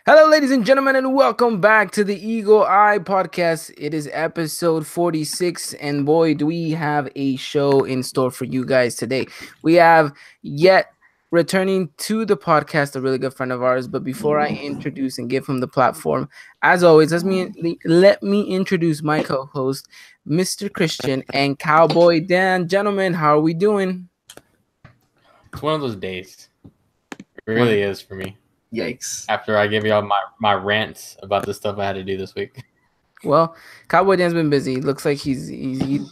Hello, ladies and gentlemen, and welcome back to the Eagle Eye Podcast. It is episode 46, and boy, do we have a show in store for you guys today. We have yet returning to the podcast a really good friend of ours. But before I introduce and give him the platform, as always, let me introduce my co-host, Mr. Christian and Cowboy Dan. Gentlemen, how are we doing? It's one of those days. It really is for me. Yikes. After I give y'all my rants about the stuff I had to do this week. Well, Cowboy Dan's been busy. Looks like he's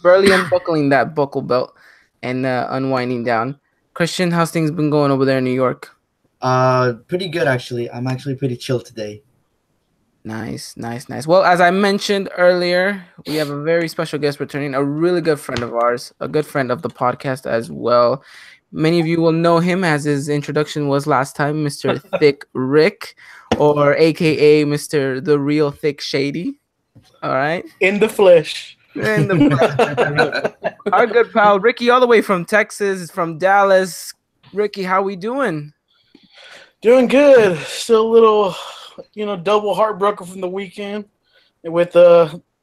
barely unbuckling that buckle belt and unwinding down. Christian, how's things been going over there in New York? Pretty good actually. I'm actually pretty chill today. Nice. Well, as I mentioned earlier, we have a very special guest returning, a really good friend of ours, a good friend of the podcast as well. Many of you will know him as his introduction was last time, Mr. Thick Rick, or AKA Mr. The Real Thick Shady. All right. In the flesh. Our good pal, Ricky, all the way from Texas, from Dallas. Ricky, how we doing? Doing good. Still a little, double heartbroken from the weekend with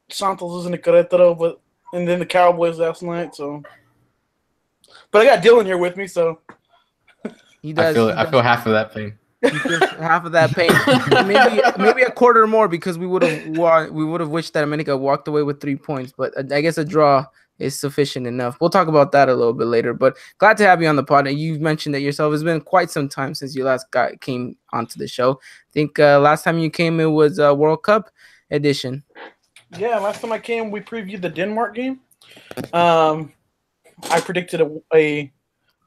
Santos losing to Querétaro, and then the Cowboys last night, so... But I got Dylan here with me, so he does. I feel half of that pain. Half of that pain, maybe a quarter more, because we would have wished that America walked away with 3 points. But I guess a draw is sufficient enough. We'll talk about that a little bit later. But glad to have you on the pod. You've mentioned it yourself. It's been quite some time since you last came onto the show. I think last time you came, it was World Cup edition. Yeah, last time I came, we previewed the Denmark game. I predicted a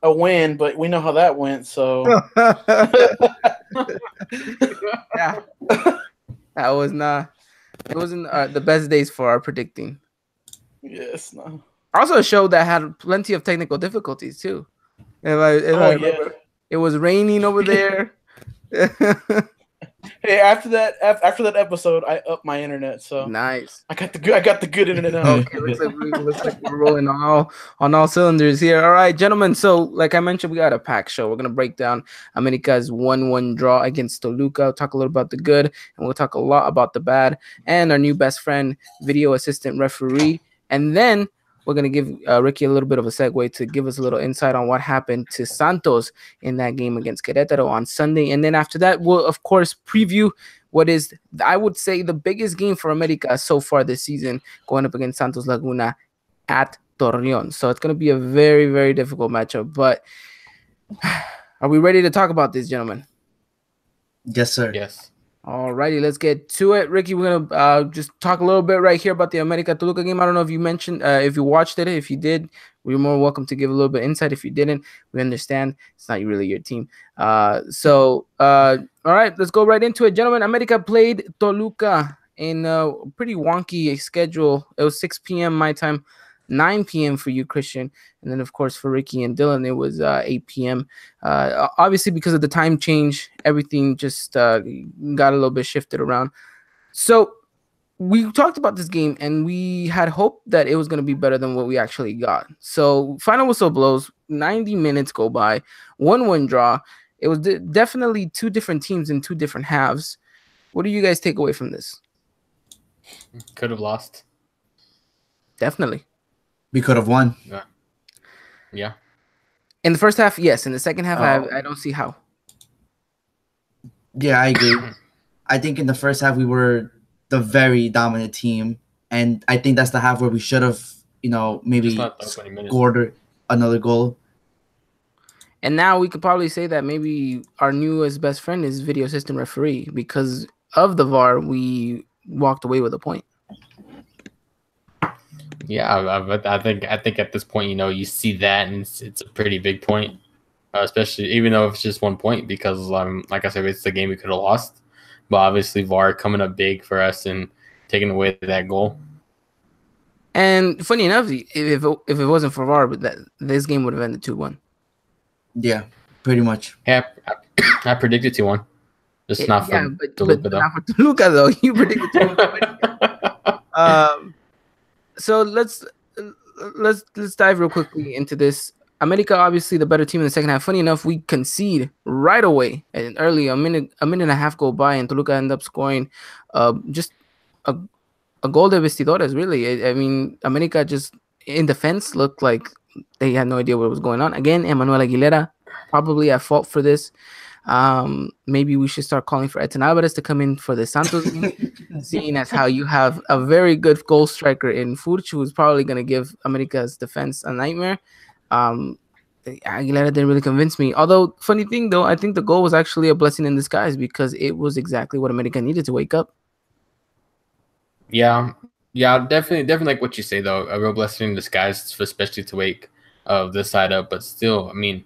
win, but we know how that went. So yeah, that was not. It wasn't the best days for our predicting. Yes, no. Also, a show that had plenty of technical difficulties too. It was raining over there. Hey, after that episode, I upped my internet. So nice. I got the good internet now. Okay, looks like we're rolling on all cylinders here. All right, gentlemen. So, like I mentioned, we got a packed show. We're gonna break down America's 1-1 draw against Toluca. Talk a little about the good, and we'll talk a lot about the bad, and our new best friend, video assistant referee, and then we're going to give Ricky a little bit of a segue to give us a little insight on what happened to Santos in that game against Querétaro on Sunday. And then after that, we'll, of course, preview what is, I would say, the biggest game for America so far this season, going up against Santos Laguna at Torreon. So it's going to be a very, very difficult matchup. But are we ready to talk about this, gentlemen? Yes, sir. Yes. All righty, let's get to it. Ricky, we're going to just talk a little bit right here about the America Toluca game. I don't know if you mentioned, if you watched it. If you did, we're more welcome to give a little bit of insight. If you didn't, we understand. It's not really your team. All right, let's go right into it. Gentlemen, America played Toluca in a pretty wonky schedule. It was 6 p.m. my time, 9 p.m. for you, Christian. And then, of course, for Ricky and Dylan, it was 8 p.m. Obviously, because of the time change, everything just got a little bit shifted around. So we talked about this game, and we had hope that it was going to be better than what we actually got. So final whistle blows, 90 minutes go by, 1-1 draw. It was definitely two different teams in two different halves. What do you guys take away from this? Could have lost. Definitely. We could have won. Yeah. In the first half, yes. In the second half, I don't see how. Yeah, I agree. I think in the first half we were the very dominant team, and I think that's the half where we should have, maybe scored another goal. And now we could probably say that maybe our newest best friend is video assistant referee. Because of the VAR, we walked away with a point. Yeah, but I think at this point, you see that, and it's a pretty big point, especially even though it's just 1 point, because like I said, it's the game we could have lost. But obviously, VAR coming up big for us and taking away that goal. And funny enough, if it wasn't for VAR, but this game would have ended 2-1. Yeah, pretty much. Yeah, I predicted 2-1. Just not for Toluca, though. Not for Toluca, though. You predicted 2-1. So let's dive real quickly into this. America, obviously the better team in the second half. Funny enough, we concede right away and early, a minute and a half go by, and Toluca end up scoring just a goal de vestidores, really. I mean, America just in defense looked like they had no idea what was going on. Again, Emmanuel Aguilera probably at fault for this. Maybe we should start calling for Edson Alvarez to come in for the Santos game, seeing as how you have a very good goal striker in Furch, who's probably going to give America's defense a nightmare. Aguilera didn't really convince me. Although, funny thing though, I think the goal was actually a blessing in disguise because it was exactly what America needed to wake up. Yeah, definitely like what you say though. A real blessing in disguise, especially to wake this side up. But still, I mean,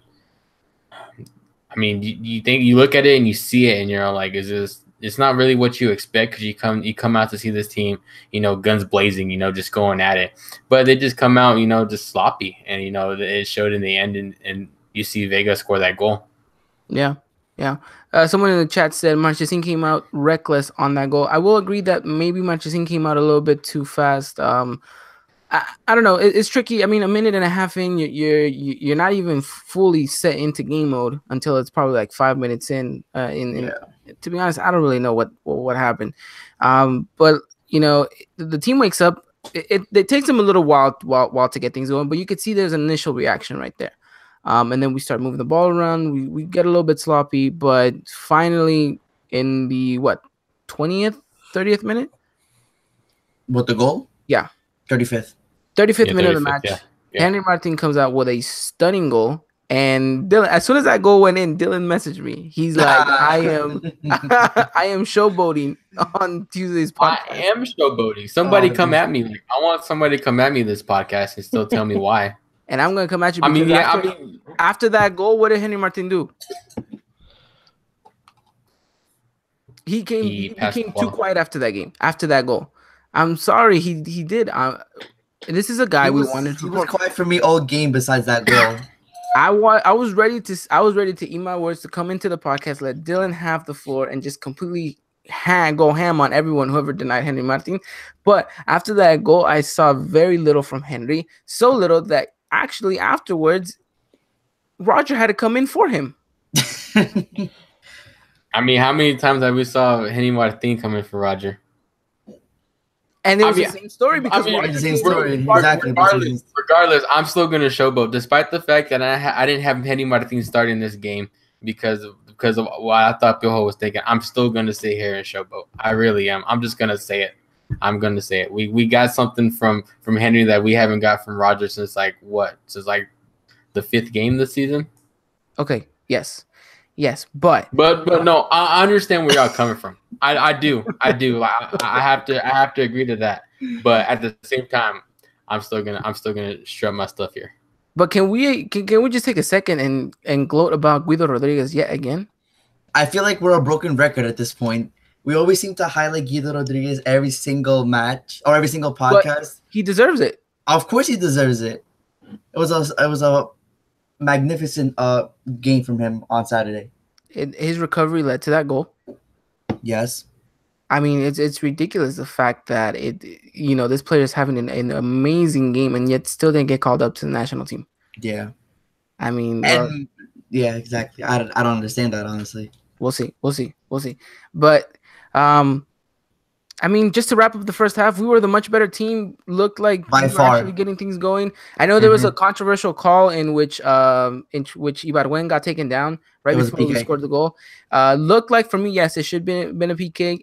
you think you look at it and you see it, and you're like, is this? It's not really what you expect because you come out to see this team, guns blazing, just going at it. But they just come out, just sloppy, and it showed in the end, and you see Vega score that goal. Yeah. Someone in the chat said Marchesín came out reckless on that goal. I will agree that maybe Marchesín came out a little bit too fast. I don't know. It's tricky. I mean, a minute and a half in, you're not even fully set into game mode until it's probably like 5 minutes in. To be honest, I don't really know what happened. But the team wakes up. It takes them a little while to get things going, but you could see there's an initial reaction right there. And then we start moving the ball around. We get a little bit sloppy, but finally in the 20th, 30th minute. What, the goal? Yeah. 35th. 35th minute of the match. Yeah. Henry Martin comes out with a stunning goal. And Dylan, as soon as that goal went in, Dylan messaged me. He's like, I am showboating on Tuesday's podcast. I am showboating. Somebody come at me. Like, I want somebody to come at me this podcast and still tell me why. And I'm going to come at you because after that goal, what did Henry Martin do? He became too quiet after that game, after that goal. I'm sorry, he did. This is a guy we wanted to. He was quiet for me all game besides that goal. I was ready to eat my words, to come into the podcast, let Dylan have the floor, and just completely go ham on everyone whoever denied Henry Martin. But after that goal, I saw very little from Henry. So little that actually afterwards, Roger had to come in for him. I mean, how many times have we saw Henry Martin come in for Roger? And it was the same story because the same story. Exactly. Regardless, I'm still going to showboat, despite the fact that I didn't have Henry Martin starting this game because of what I thought Piojo was thinking. I'm still going to sit here and showboat. I really am. I'm just going to say it. I'm going to say it. We got something from Henry that we haven't got from Roger since like the 5th game this season. Okay. Yes, but no, I understand where y'all coming from. I do. I have to agree to that. But at the same time, I'm still gonna strut my stuff here. But can we just take a second and gloat about Guido Rodriguez yet again? I feel like we're a broken record at this point. We always seem to highlight Guido Rodriguez every single match or every single podcast. But he deserves it. Of course, he deserves it. It was a magnificent game from him on Saturday. His recovery led to that goal. Yes. I mean, it's ridiculous the fact that this player is having an amazing game and yet still didn't get called up to the national team. Yeah. I mean, yeah, exactly. I don't understand that, honestly. We'll see. But I mean, just to wrap up the first half, we were the much better team. Looked like by we were far actually getting things going. I know there was a controversial call in which Ibargüen got taken down right before we scored the goal. Looked like for me, yes, it should have been a PK.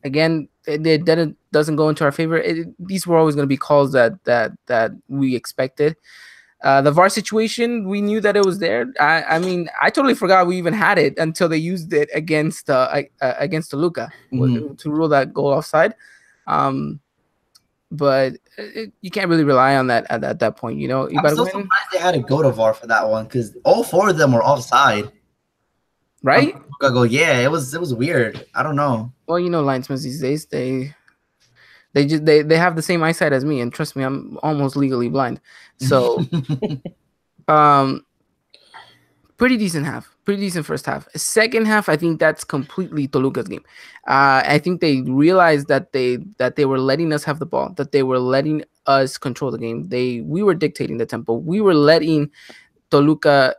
Again, it doesn't go into our favor. These were always going to be calls that we expected. The VAR situation, we knew that it was there. I mean, I totally forgot we even had it until they used it against Toluca to rule that goal offside. But you can't really rely on that at that point, I'm still surprised they had to go to VAR for that one because all 4 of them were offside. Right? Yeah, it was weird. I don't know. Well, linesmen these days, they have the same eyesight as me, and trust me, I'm almost legally blind. So, pretty decent half. pretty decent first half. Second half, I think that's completely Toluca's game. I think they realized that they were letting us have the ball, that they were letting us control the game. We were dictating the tempo. We were letting Toluca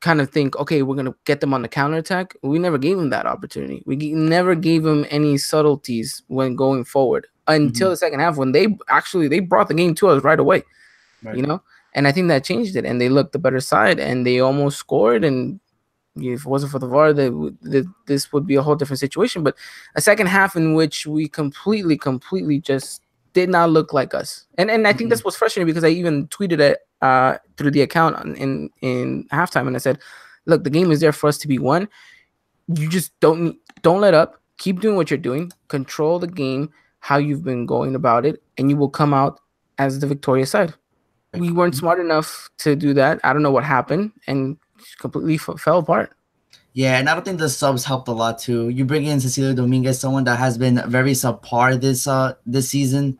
kind of think, okay, we're gonna get them on the counterattack. We never gave them that opportunity. Never gave them any subtleties when going forward until the second half, when they brought the game to us right away. Right. You know, and I think that changed it, and they looked the better side, and they almost scored. And if it wasn't for the VAR, this would be a whole different situation. But a second half in which we completely just did not look like us, and I think that's what's frustrating, because I even tweeted it through the account in halftime, and I said, look, the game is there for us to be won. You just don't let up. Keep doing what you're doing. Control the game how you've been going about it, and you will come out as the victorious side. We weren't smart enough to do that. I don't know what happened, and completely fell apart. Yeah, and I don't think the subs helped a lot too. You bring in Cecilio Dominguez, someone that has been very subpar this season,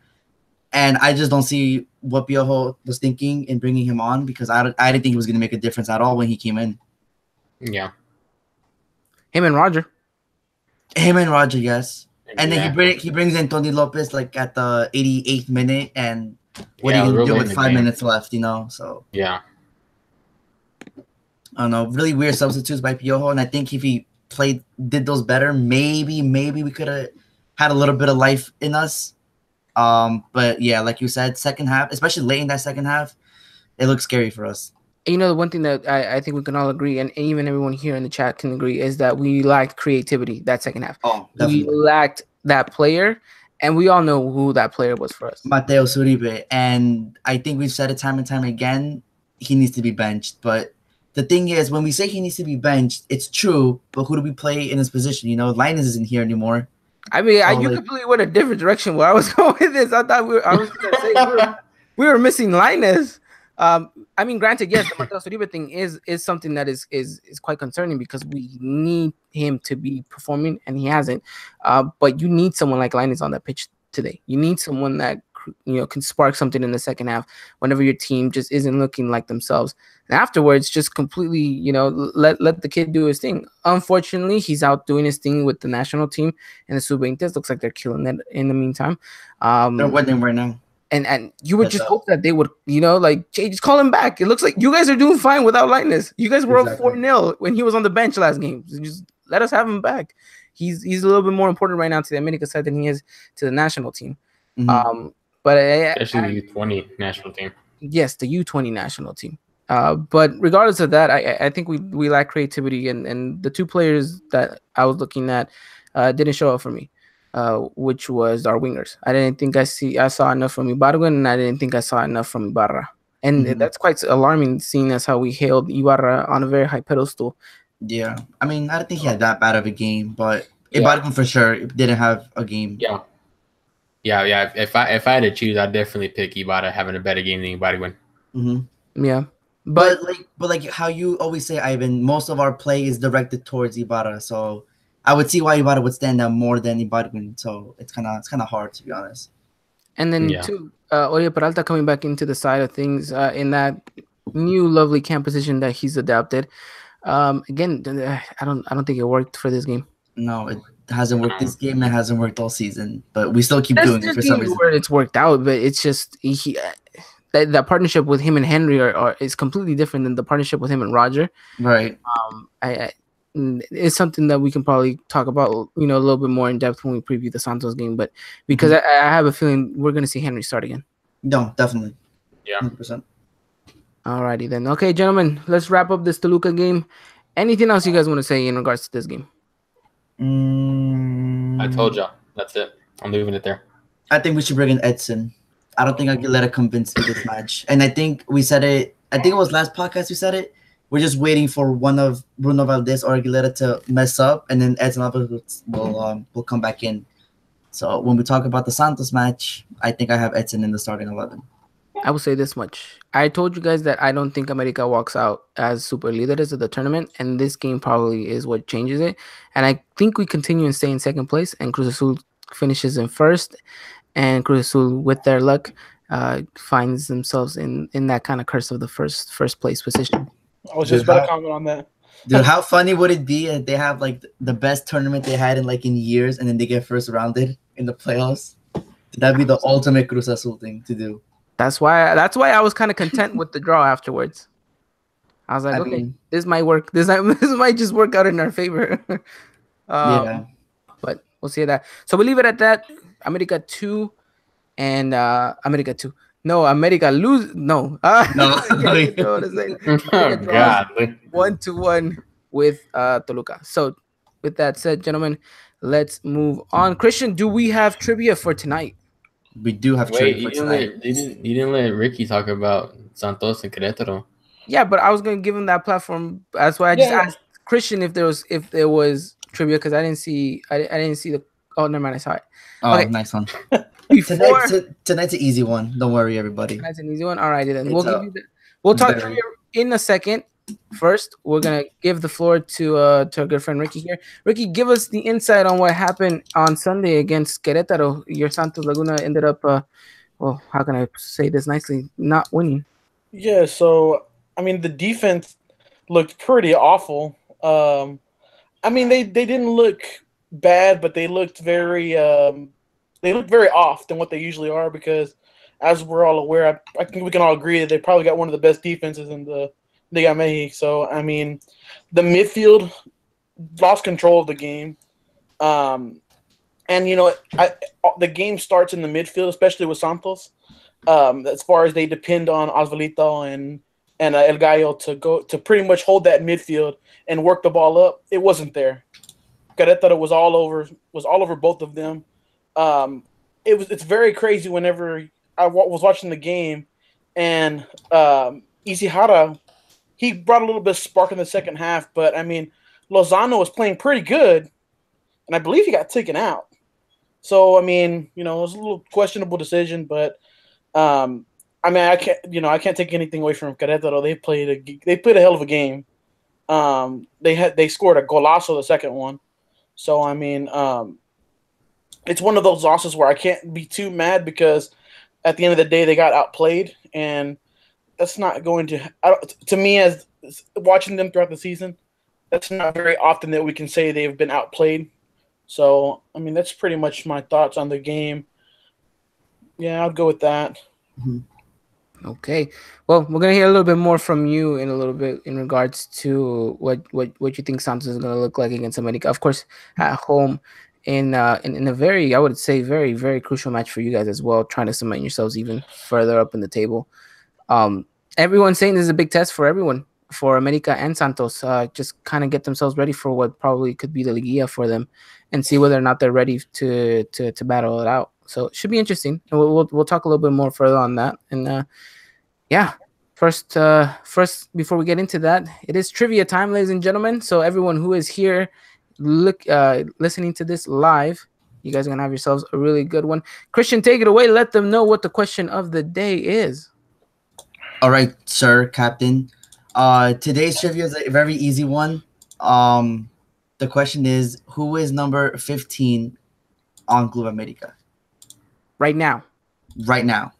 and I just don't see what Piojo was thinking in bringing him on, because I didn't think he was going to make a difference at all when he came in. Yeah. Him and Roger, yes. And then he brings in Tony Lopez like at the 88th minute, and what are you going to do with 5 minutes left, you know? So yeah. I don't know, really weird substitutes by Piojo, and I think if he did those better, maybe we could have had a little bit of life in us. But yeah, like you said, second half, especially late in that second half, it looks scary for us. You know, the one thing that I think we can all agree, and even everyone here in the chat can agree, is that we lacked creativity that second half. Oh, definitely. We lacked that player, and we all know who that player was for us. Mateus Uribe. And I think we've said it time and time again, he needs to be benched. But the thing is, when we say he needs to be benched, it's true, but who do we play in his position? You know, Linus isn't here anymore. I mean, you completely went a different direction where I was going with this. I thought I was going to say we were missing Linus. I mean, granted, yes, the Mateus Uribe thing is something that is quite concerning, because we need him to be performing, and he hasn't. But you need someone like Linus on that pitch today. You need someone that can spark something in the second half whenever your team just isn't looking like themselves. And afterwards, just completely, let the kid do his thing. Unfortunately, he's out doing his thing with the national team and the Sub-20. Looks like they're killing it in the meantime. They're winning right now. And you would just hope that they would, Jay, just call him back. It looks like you guys are doing fine without Linus. You guys were up 4-0 when he was on the bench last game. So just let us have him back. He's a little bit more important right now to the America side than he is to the national team. Mm-hmm. But especially the U20 national team. Yes, the U20 national team. But regardless of that, I think we lack creativity, and the two players that I was looking at didn't show up for me. Which was our wingers. I didn't think I saw enough from Ibargüen, and I didn't think I saw enough from Ibarra. And that's quite alarming, seeing as how we hailed Ibarra on a very high pedestal. Yeah. I mean, I don't think he had that bad of a game, but Ibargüen for sure didn't have a game. Yeah. Yeah. If I had to choose, I'd definitely pick Ibarra having a better game than Ibargüen. Mm-hmm. Yeah. But like how you always say, Ivan, most of our play is directed towards Ibarra, so I would see why Ibarra would stand out more than Ibargüen, so it's kind of hard, to be honest. And then too, Oriol Peralta coming back into the side of things in that new lovely camp position that he's adapted. Again, I don't think it worked for this game. No, it hasn't worked this game. It hasn't worked all season, but we still keep doing it for some reason. Where it's worked out, but it's just that partnership with him and Henry is completely different than the partnership with him and Roger. Right. It's something that we can probably talk about, a little bit more in depth when we preview the Santos game. But because I have a feeling we're going to see Henry start again. No, definitely. Yeah. 100%. Alrighty then. Okay, gentlemen, let's wrap up this Toluca game. Anything else you guys want to say in regards to this game? I told you. That's it. I'm leaving it there. I think we should bring in Edson. I don't think Aguilera convinced me this match. And I think we said it. I think it was last podcast we said it. We're just waiting for one of Bruno Valdez or Aguilera to mess up, and then Edson will come back in. So when we talk about the Santos match, I think I have Edson in the starting 11. I will say this much. I told you guys that I don't think America walks out as super leaders of the tournament, and this game probably is what changes it. And I think we continue and stay in second place, and Cruz Azul finishes in first, and Cruz Azul, with their luck, finds themselves in that kind of curse of the first place position. I was just about to comment on that. Dude, how funny would it be if they have like the best tournament they had in years, and then they get first rounded in the playoffs? That'd be the ultimate Cruz Azul thing to do. That's why I was kind of content with the draw afterwards. I was like, I okay, mean, this might work. This might just work out in our favor. yeah. But we'll see that. So we leave it at that. America 2 and America 2. No, America lose. No. No. I can't even know what to say. Oh America draws God. 1-1 with Toluca. So with that said, gentlemen, let's move on. Christian, do we have trivia for tonight? We do have Wait, trade you for didn't tonight. let you didn't let Ricky talk about Santos and Querétaro. Yeah, but I was gonna give him that platform. That's why I just asked Christian if there was trivia, because I didn't see the. Oh, never mind, I saw it. Oh, Okay. nice one. Before Tonight's an easy one. Don't worry, everybody. that's an easy one. All right, then It's we'll give you. We'll talk very- trivia in a second. First, we're gonna give the floor to our good friend Ricky here. Ricky, give us the insight on what happened on Sunday against Querétaro. Your Santos Laguna ended up, well, how can I say this nicely, not winning. Yeah, so I mean the defense looked pretty awful. I mean they didn't look bad, but they looked very off than what they usually are, because as we're all aware, I think we can all agree that they probably got one of the best defenses in the Liga MX. So I mean the midfield lost control of the game. And the game starts in the midfield, especially with Santos. As far as they depend on Osvalito and El Gallo to pretty much hold that midfield and work the ball up, it wasn't there. Querétaro was all over both of them. It's very crazy whenever I was watching the game, and Ishihara, he brought a little bit of spark in the second half, but I mean Lozano was playing pretty good, and I believe he got taken out. So I mean, it was a little questionable decision, but I mean, I can't take anything away from Querétaro. They played a hell of a game. They scored a golazo the second one. So I mean, it's one of those losses where I can't be too mad, because at the end of the day they got outplayed, and that's not going to me, as watching them throughout the season, that's not very often that we can say they've been outplayed. So I mean, that's pretty much my thoughts on the game. Yeah, I'll go with that. Okay. Well, we're gonna hear a little bit more from you in a little bit in regards to what you think Santos is gonna look like against America. Of course, at home in a very, I would say, very, very crucial match for you guys as well, trying to cement yourselves even further up in the table. Everyone's saying this is a big test for everyone, for America and Santos. Just kind of get themselves ready for what probably could be the Liguilla for them, and see whether or not they're ready to battle it out. So it should be interesting, and we'll talk a little bit more further on that. And yeah, first before we get into that, it is trivia time, ladies and gentlemen. So everyone who is here, listening to this live, you guys are gonna have yourselves a really good one. Christian, take it away. Let them know what the question of the day is. All right, sir, Captain. Today's trivia is a very easy one. The question is, who is number 15 on Club America Right now. right now?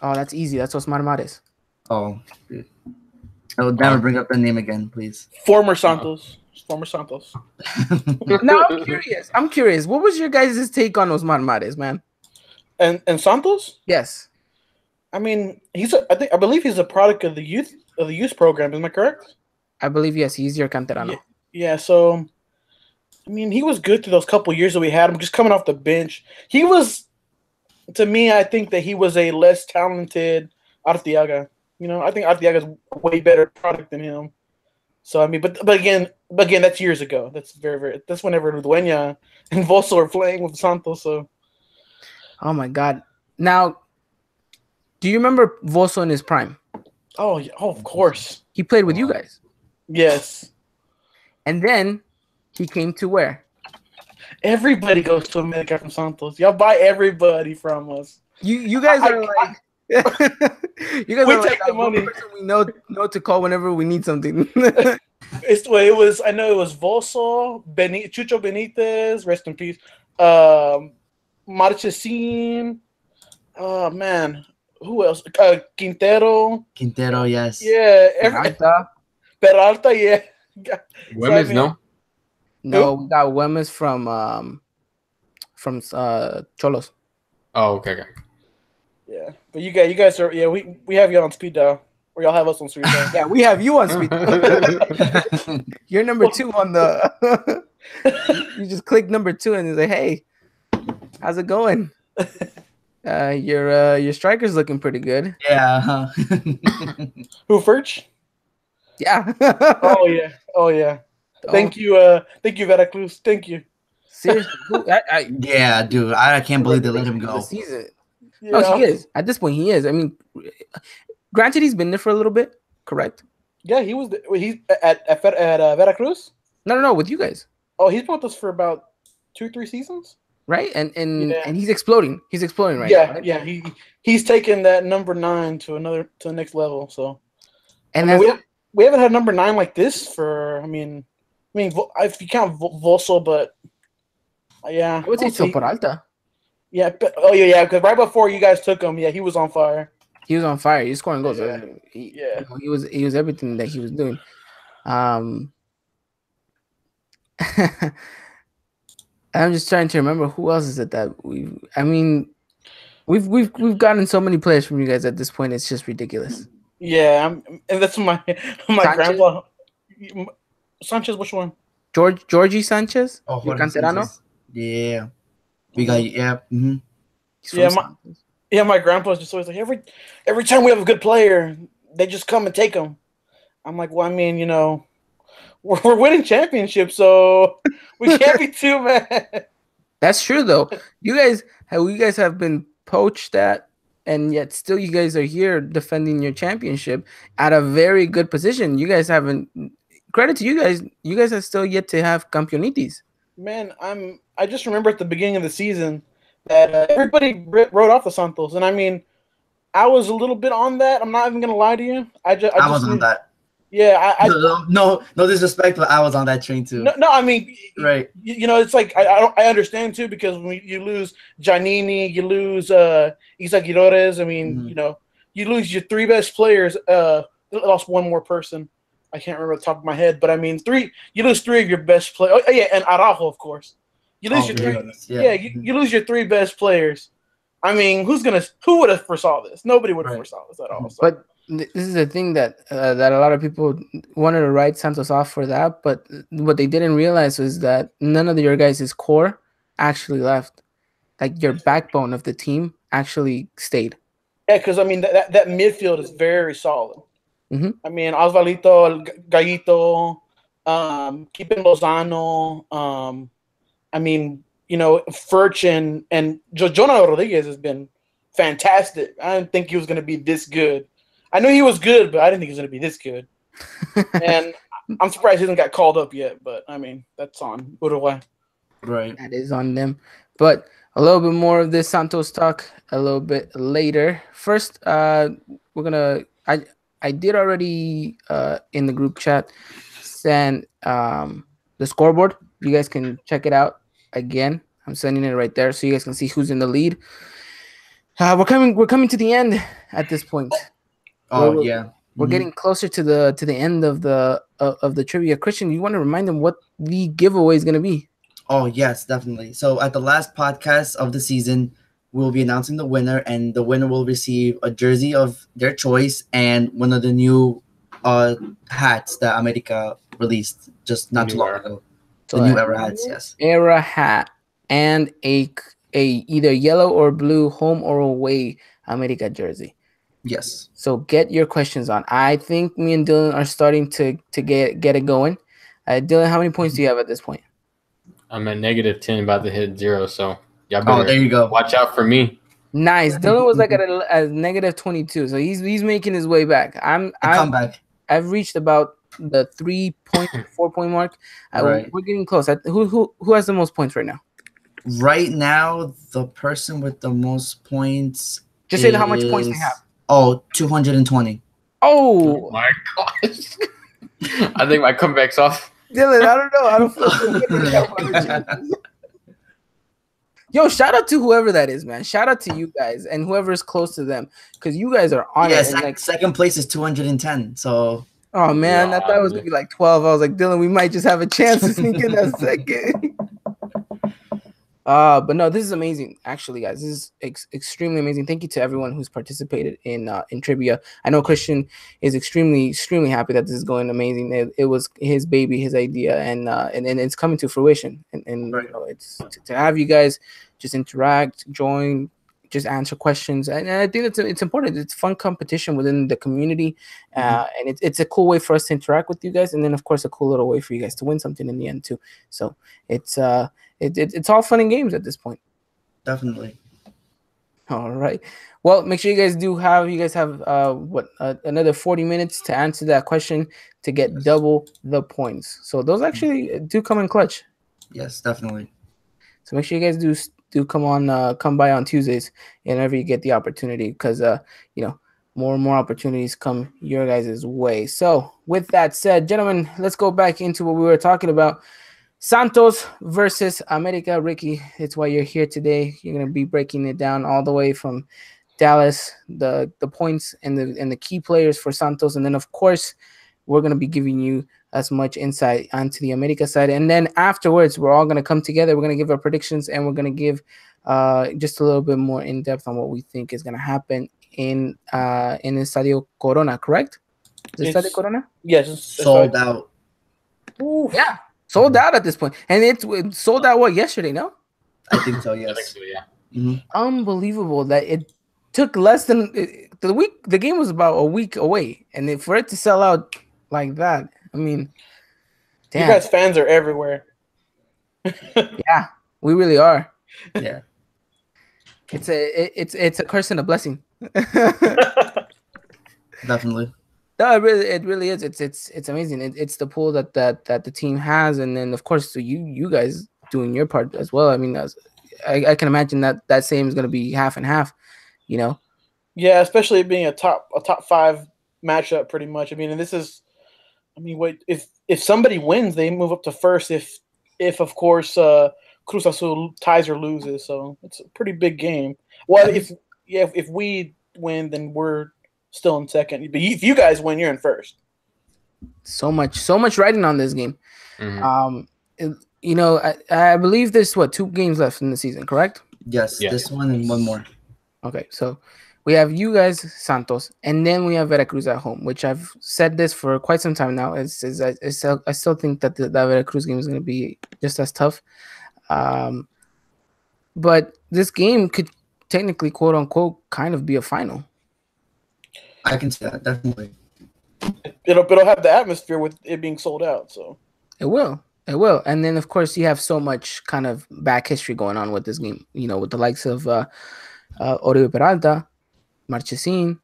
Oh, that's easy. That's Osmar Mares. Oh, I will never bring up the name again, please. Former Santos. Now I'm curious. What was your guys' take on Osmar Mares, man? And Santos? Yes. I mean, I believe he's a product of the youth program. Am I correct? I believe yes. He's your canterano. Yeah. So, I mean, he was good through those couple years that we had him, just coming off the bench. He was, to me, I think that he was a less talented Arteaga. I think Arteaga's a way better product than him. So I mean, but again, that's years ago. That's that's whenever Dueña and Vosso are playing with Santos. So, oh my God! Now, do you remember Vosso in his prime? Oh, of course. He played with you guys. Yes. And then he came to where? Everybody goes to America from Santos. Y'all buy everybody from us. You guys are like. You guys We are take like the money. We know to call whenever we need something. It was. I know it was Voso, Chucho Benitez, rest in peace. Marchesín. Oh man, who else? Quintero. Quintero, yes. Yeah, Peralta. Peralta. Yeah. Women's, no. No, we got women's from Cholos. Oh, okay. Yeah, but you guys are we have you on speed dial, or y'all have us on speed dial. Yeah, we have you on speed. You're number 2 on the. You just click number 2 and say, "Hey, how's it going? Your striker's looking pretty good." Yeah. Huh? Who, Furch? Yeah. Oh yeah. Thank you, Veracruz. Thank you. Seriously, Yeah, dude. I can't believe they let him go. Season. Yeah. No, he is. At this point, he is. I mean, granted, he's been there for a little bit, correct? Yeah, he's at Veracruz. No, with you guys, Oh, he's been with us for about 2-3 seasons. right? And Yeah. and he's exploding. He's exploding right Yeah, now. Right? yeah. He's taken that number 9 to the next level. So, And I mean, we haven't had number 9 like this for. I mean, if you count Vosso, but yeah, I would say so Peralta. Yeah, but, because right before you guys took him, he was on fire. He was on fire. He was scoring goals. Yeah. He was everything that he was doing. I'm just trying to remember who else is it that we've gotten so many players from you guys at this point. It's just ridiculous. Yeah, and that's my Sanchez? grandpa. Sanchez, which one? Georgie Sanchez? Oh, Your Jorge Canterano? Sanchez. Yeah. We got Mm-hmm. He's from Yeah, Santos. my grandpa's just always like every time we have a good player, they just come and take him. I'm like, well, I mean, we're winning championships, so we can't be too mad. That's true though. You guys have been poached at, and yet still you guys are here defending your championship at a very good position. You guys haven't. Credit to you guys. You guys are still yet to have campeonitis. Man, I just remember at the beginning of the season that everybody wrote off the Santos, and I mean, I was a little bit on that. I'm not even gonna lie to you. I was on that. Yeah, no disrespect, but I was on that train too. No, I mean, right. It's like I understand too, because when you lose Giannini, you lose Isaac Quirores. I mean, you lose your 3 best players. Lost one more person. I can't remember the top of my head, but I mean, you lose 3 of your best players. Oh yeah, and Araujo, of course. You lose your 3. Yeah, you lose your 3 best players. I mean, who would have foresaw this? Nobody would have foresaw this at all. So. But this is the thing that a lot of people wanted to write Santos off for that, but what they didn't realize was that none of your guys' core actually left. Like your backbone of the team actually stayed. Yeah, because I mean that midfield is very solid. Mm-hmm. I mean, Osvalito, Gallito, Keeping Lozano. I mean, Furch and Jonah Rodriguez has been fantastic. I didn't think he was going to be this good. I knew he was good, but I didn't think he was going to be this good. And I'm surprised he hasn't got called up yet. But I mean, that's on Uruguay. Right. That is on them. But a little bit more of this Santos talk a little bit later. First, we're gonna. I did already in the group chat send the scoreboard. You guys can check it out again. I'm sending it right there so you guys can see who's in the lead. We're coming to the end at this point. Oh yeah. We're getting closer to the end of the trivia. Christian, you want to remind them what the giveaway is going to be? Oh yes, definitely. So at the last podcast of the season, we'll be announcing the winner, and the winner will receive a jersey of their choice and one of the new hats that America released just not too long ago. So the new era hats, yes. Era hat and a either yellow or blue home or away America jersey. Yes. So get your questions on. I think me and Dylan are starting to get it going. Dylan, how many points do you have at this point? I'm at -10, about to hit 0. So y'all better there you go. Watch out for me. Nice. Dylan was like at a -22, so he's making his way back. Come back. I've reached about the 3.4 mark. Right. We're getting close. Who has the most points right now? Right now, the person with the most points. Just say how much points they have. Oh, 220. Oh my gosh. I think my comeback's off. Dylan, I don't know. I don't feel Yo, shout out to whoever that is, man. Shout out to you guys and whoever is close to them, because you guys are on it. Yeah, second place is 210. So Oh man, Yeah, I thought it was gonna be like 12. I was like, Dylan, we might just have a chance to sneak in that second. But no, this is amazing. Actually, guys, this is extremely amazing. Thank you to everyone who's participated in trivia. I know Christian is extremely happy that this is going amazing. It was his baby, his idea, and it's coming to fruition. And Right. you know, it's to have you guys just interact, join, just answer questions, and I think it's important. It's fun competition within the community, and it's a cool way for us to interact with you guys, and then of course a cool little way for you guys to win something in the end too. So it's it's all fun and games at this point. Definitely. All right. Well, make sure you guys have another 40 minutes to answer that question to get double the points. So those actually do come in clutch. Yes, definitely. So make sure you guys do come by on Tuesdays whenever you get the opportunity, because you know, more and more opportunities come your guys' way. So with that said, gentlemen, let's go back into what we were talking about. Santos versus America. Ricky, it's why you're here today. You're gonna be breaking it down all the way from Dallas, the points and the key players for Santos, and then of course we're gonna be giving you as much insight onto the America side, and then afterwards we're all gonna come together. We're gonna give our predictions, and we're gonna give just a little bit more in depth on what we think is gonna happen in Estadio Corona. Correct? Is it Estadio Corona? Yes, Sold out. Oof. Yeah. Sold out at this point, and it's sold out. What, yesterday? No, I think so. I think Yes. so, yeah. Mm-hmm. Unbelievable that it took less than the week. The game was about a week away, and for it to sell out like that, I mean, damn. You guys fans are everywhere. Yeah, we really are. Yeah. It's a curse and a blessing. Definitely. No, it really is. It's amazing. It's the pool that the team has, and then of course you guys doing your part as well. I mean, I can imagine that same is going to be half and half. You know. Yeah, especially it being a top 5 matchup, pretty much. I mean, and this is, I mean, wait, if somebody wins, they move up to first. If of course Cruz Azul ties or loses, so it's a pretty big game. Well, if we win, then we're still in second. But if you guys win, you're in first. So much riding on this game. Mm-hmm. You know, I believe there's 2 games left in the season, correct? Yes. Yeah. This one and one more. Okay, so we have you guys, Santos, and then we have Veracruz at home, which I've said this for quite some time now. I still think that the Veracruz game is going to be just as tough. But this game could technically, quote unquote, kind of be a final. I can see that, definitely. It'll have the atmosphere with it being sold out. So it will, and then of course you have so much kind of back history going on with this game. You know, with the likes of Oribe Peralta, Marchesín.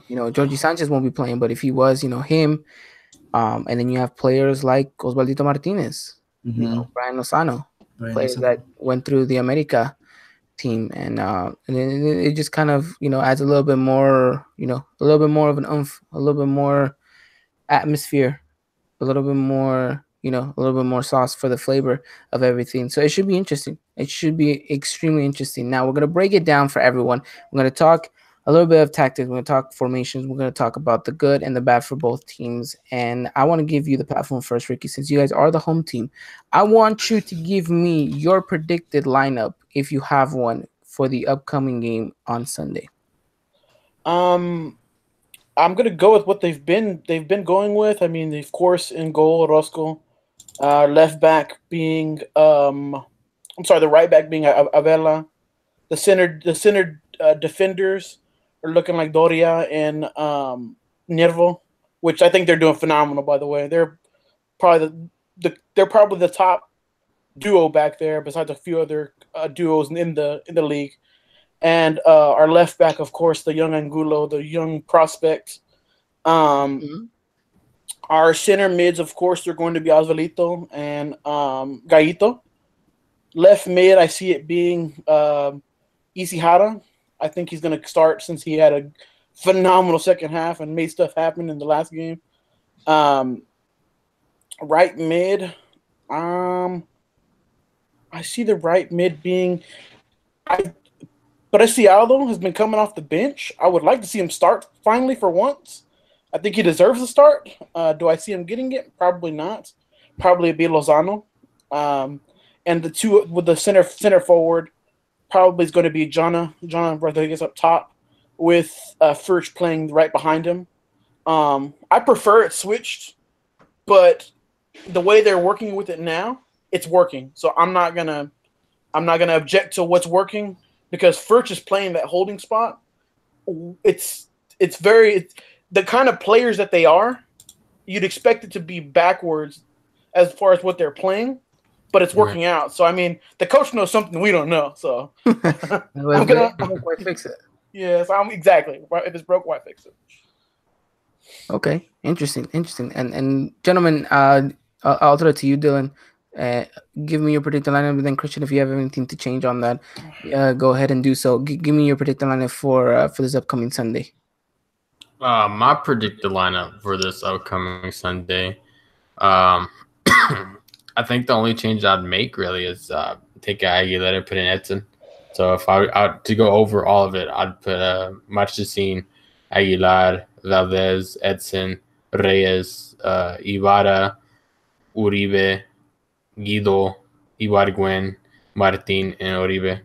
You know, Jorge Sanchez won't be playing, but if he was, you know, him. And then you have players like Osvaldito Martinez, you know, Brian Lozano, players that went through the America team, and it just kind of, you know, adds a little bit more, you know, a little bit more of an oomph, a little bit more atmosphere, a little bit more, you know, a little bit more sauce for the flavor of everything. So it should be interesting. It should be extremely interesting. Now we're gonna break it down for everyone. We're gonna talk a little bit of tactics. We're going to talk formations. We're going to talk about the good and the bad for both teams. And I want to give you the platform first, Ricky, since you guys are the home team. I want you to give me your predicted lineup, if you have one, for the upcoming game on Sunday. I'm going to go with what they've been going with. I mean, of course, in goal, Roscoe. Left back being, the right back being Avella. The center defenders are looking like Doria and Nervo, which I think they're doing phenomenal. By the way, they're probably the top duo back there, besides a few other duos in the league. And our left back, of course, the young Angulo, the young prospect. Our center mids, of course, they're going to be Osvalito and Gallito. Left mid, I see it being Ishihara. I think he's going to start since he had a phenomenal second half and made stuff happen in the last game. Right mid, I see the right mid being Preciado has been coming off the bench. I would like to see him start finally for once. I think he deserves a start. Do I see him getting it? Probably not. Probably be Lozano. And the two with the center forward probably is going to be John Rodriguez up top with Furch playing right behind him. I prefer it switched, but the way they're working with it now, it's working. So I'm not gonna object to what's working because Furch is playing that holding spot. It's the kind of players that they are. You'd expect it to be backwards as far as what they're playing, but it's working out. So I mean, the coach knows something we don't know. So I'm gonna fix it. Yes, exactly. If it's broke, why fix it? Okay, interesting. And gentlemen, I'll throw it to you, Dylan. Give me your predicted lineup, and then Christian, if you have anything to change on that, go ahead and do so. Give me your predicted lineup for this upcoming Sunday. My predicted lineup for this upcoming Sunday, I think the only change I'd make really is take Aguilera, put in Edson. So if I to go over all of it, I'd put Marchesín, Aguilar, Valdez, Edson, Reyes, Ibarra, Uribe, Guido, Ibargüen, Martin, and Uribe.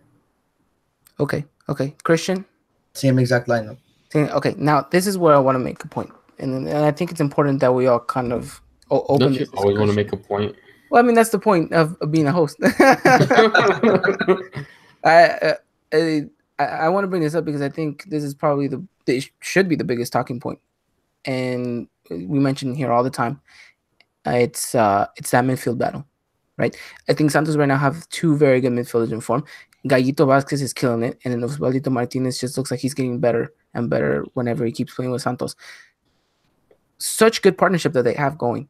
Okay. Christian? Same exact lineup. Okay, now this is where I want to make a point. And I think it's important that we all kind of open Don't this you always want to make a point? Well, I mean, that's the point of being a host. I want to bring this up because I think this is probably it should be the biggest talking point. And we mention here all the time. It's that midfield battle, right? I think Santos right now have two very good midfielders in form. Gallito Vázquez is killing it, and then Oswaldito Martinez just looks like he's getting better and better whenever he keeps playing with Santos. Such good partnership that they have going,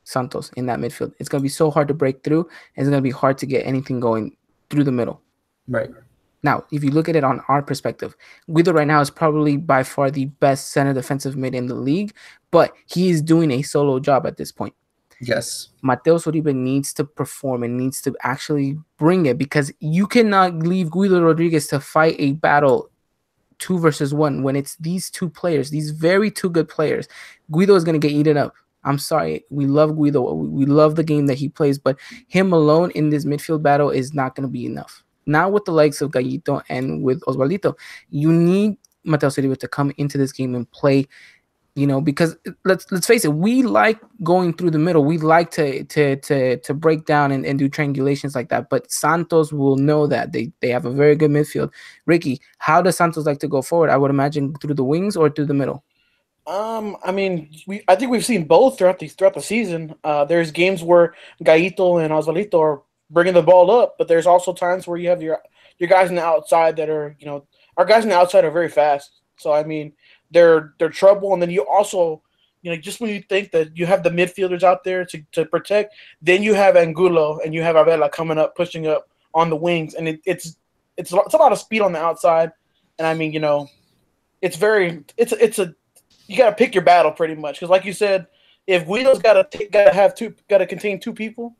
Santos, in that midfield. It's going to be so hard to break through, and it's going to be hard to get anything going through the middle. Right. Now, if you look at it on our perspective, Guido right now is probably by far the best center defensive mid in the league, but he is doing a solo job at this point. Yes. Mateus Uribe needs to perform and needs to actually bring it because you cannot leave Guido Rodriguez to fight a battle 2 versus 1 when it's these two players, these very two good players. Guido is going to get eaten up. I'm sorry. We love Guido. We love the game that he plays, but him alone in this midfield battle is not going to be enough. Not with the likes of Gallito and with Oswaldito. You need Mateus Uribe to come into this game and play. Because let's face it, we like going through the middle. We like to break down and do triangulations like that. But Santos will know that they have a very good midfield. Ricky, how does Santos like to go forward? I would imagine through the wings or through the middle. I mean, I think we've seen both throughout the season. There's games where Gallito and Oswaldito are bringing the ball up, but there's also times where you have your guys on the outside that are, our guys on the outside are very fast. So I mean, they're trouble, and then you also, just when you think that you have the midfielders out there to protect, then you have Angulo and you have Abela coming up, pushing up on the wings, and it's a lot of speed on the outside, and I mean, it's you got to pick your battle pretty much because, like you said, if Guido's got to contain two people,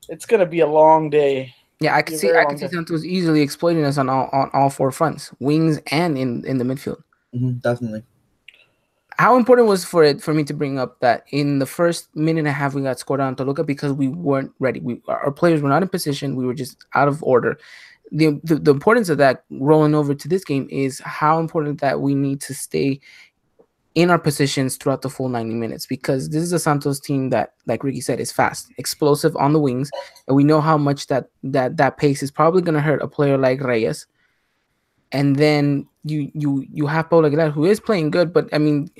it's gonna be a long day. Yeah, I can see Santos easily exploiting us on all 4 fronts, wings and in the midfield. Mm-hmm, definitely. How important was for me to bring up that in the first minute and a half we got scored on Toluca because we weren't ready. Our players were not in position. We were just out of order. The importance of that rolling over to this game is how important that we need to stay in our positions throughout the full 90 minutes because this is a Santos team that, like Ricky said, is fast, explosive on the wings, and we know how much that pace is probably going to hurt a player like Reyes. And then you have Paulo Aguilar, who is playing good, but I mean,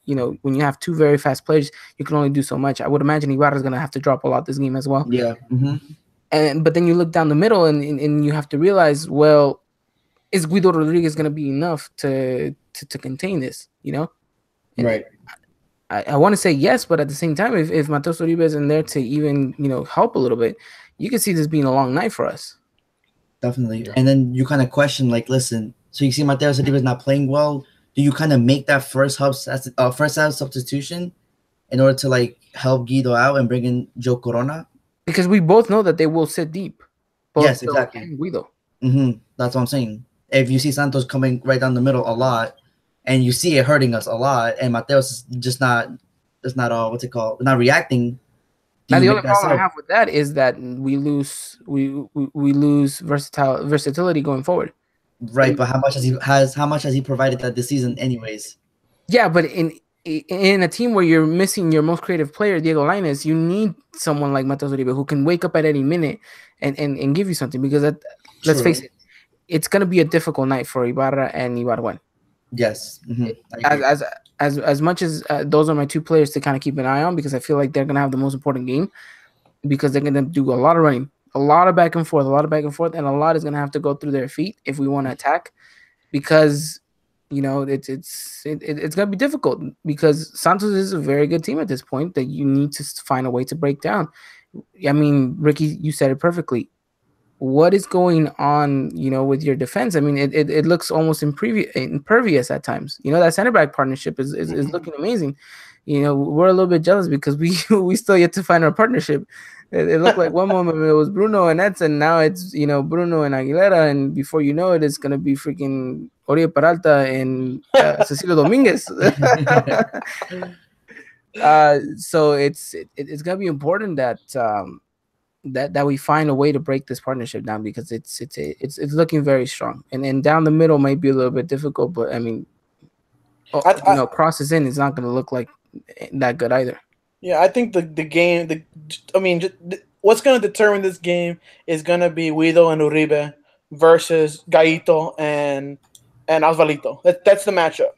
when you have 2 very fast players, you can only do so much. I would imagine Ibarra is going to have to drop a lot this game as well. Yeah. Mm-hmm. But then you look down the middle and you have to realize, well, is Guido Rodriguez going to be enough to contain this? And right. I want to say yes, but at the same time, if Mateus Uribe is in there to even help a little bit, you can see this being a long night for us. Definitely. Yeah. And then you kind of question, like, listen, so you see Mateus Uribe is not playing well. Do you kind of make that first half substitution in order to like help Guido out and bring in Joe Corona? Because we both know that they will sit deep. Yes, exactly. And Guido. Mm-hmm. That's what I'm saying. If you see Santos coming right down the middle a lot, and you see it hurting us a lot. And Mateos is just not what's it called? Not reacting. Now the only problem I have with that is that we lose versatility going forward. Right, but how much has he provided that this season, anyways? Yeah, but in a team where you're missing your most creative player, Diego Lainez, you need someone like Mateus Uribe who can wake up at any minute and give you something. Because let's face it, it's gonna be a difficult night for Ibarra and Ibargüen. Yes. Mm-hmm. As much as those are my two players to kind of keep an eye on, because I feel like they're gonna have the most important game, because they're gonna do a lot of running, a lot of back and forth, and a lot is gonna have to go through their feet if we want to attack, because it's gonna be difficult, because Santos is a very good team at this point that you need to find a way to break down. I mean, Ricky, you said it perfectly. What is going on, with your defense? I mean, it looks almost impervious at times. That center back partnership is looking amazing. We're a little bit jealous because we still yet to find our partnership. It looked like one moment it was Bruno and Edson, now it's Bruno and Aguilera, and before you know it, it's gonna be freaking Oribe Peralta and Cecilio Dominguez. So it's gonna be important that that we find a way to break this partnership down, because it's looking very strong, and down the middle might be a little bit difficult, but I mean, crosses in is not going to look like that good either. Yeah, I think the game, what's going to determine this game is going to be Guido and Uribe versus Gaito and Osvalito. That's the matchup.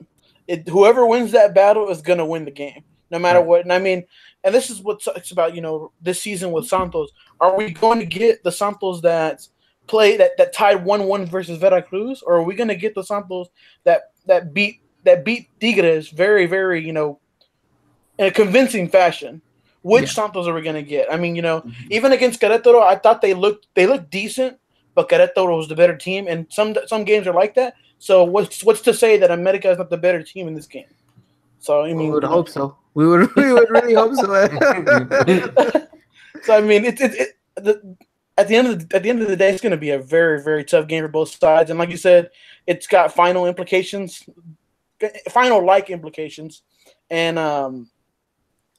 Whoever wins that battle is going to win the game, no matter what. And I mean, and this is what it's about, this season with Santos. Are we going to get the Santos that tied 1-1 versus Veracruz, or are we going to get the Santos that beat Tigres very, very, in a convincing fashion? Which Santos are we going to get? I mean, even against Querétaro, I thought they looked decent, but Querétaro was the better team, and some games are like that. So what's to say that America is not the better team in this game? So I mean, we would hope so. We would really hope so. So I mean, at the end of the day, it's going to be a very, very tough game for both sides, and like you said, it's got final implications, and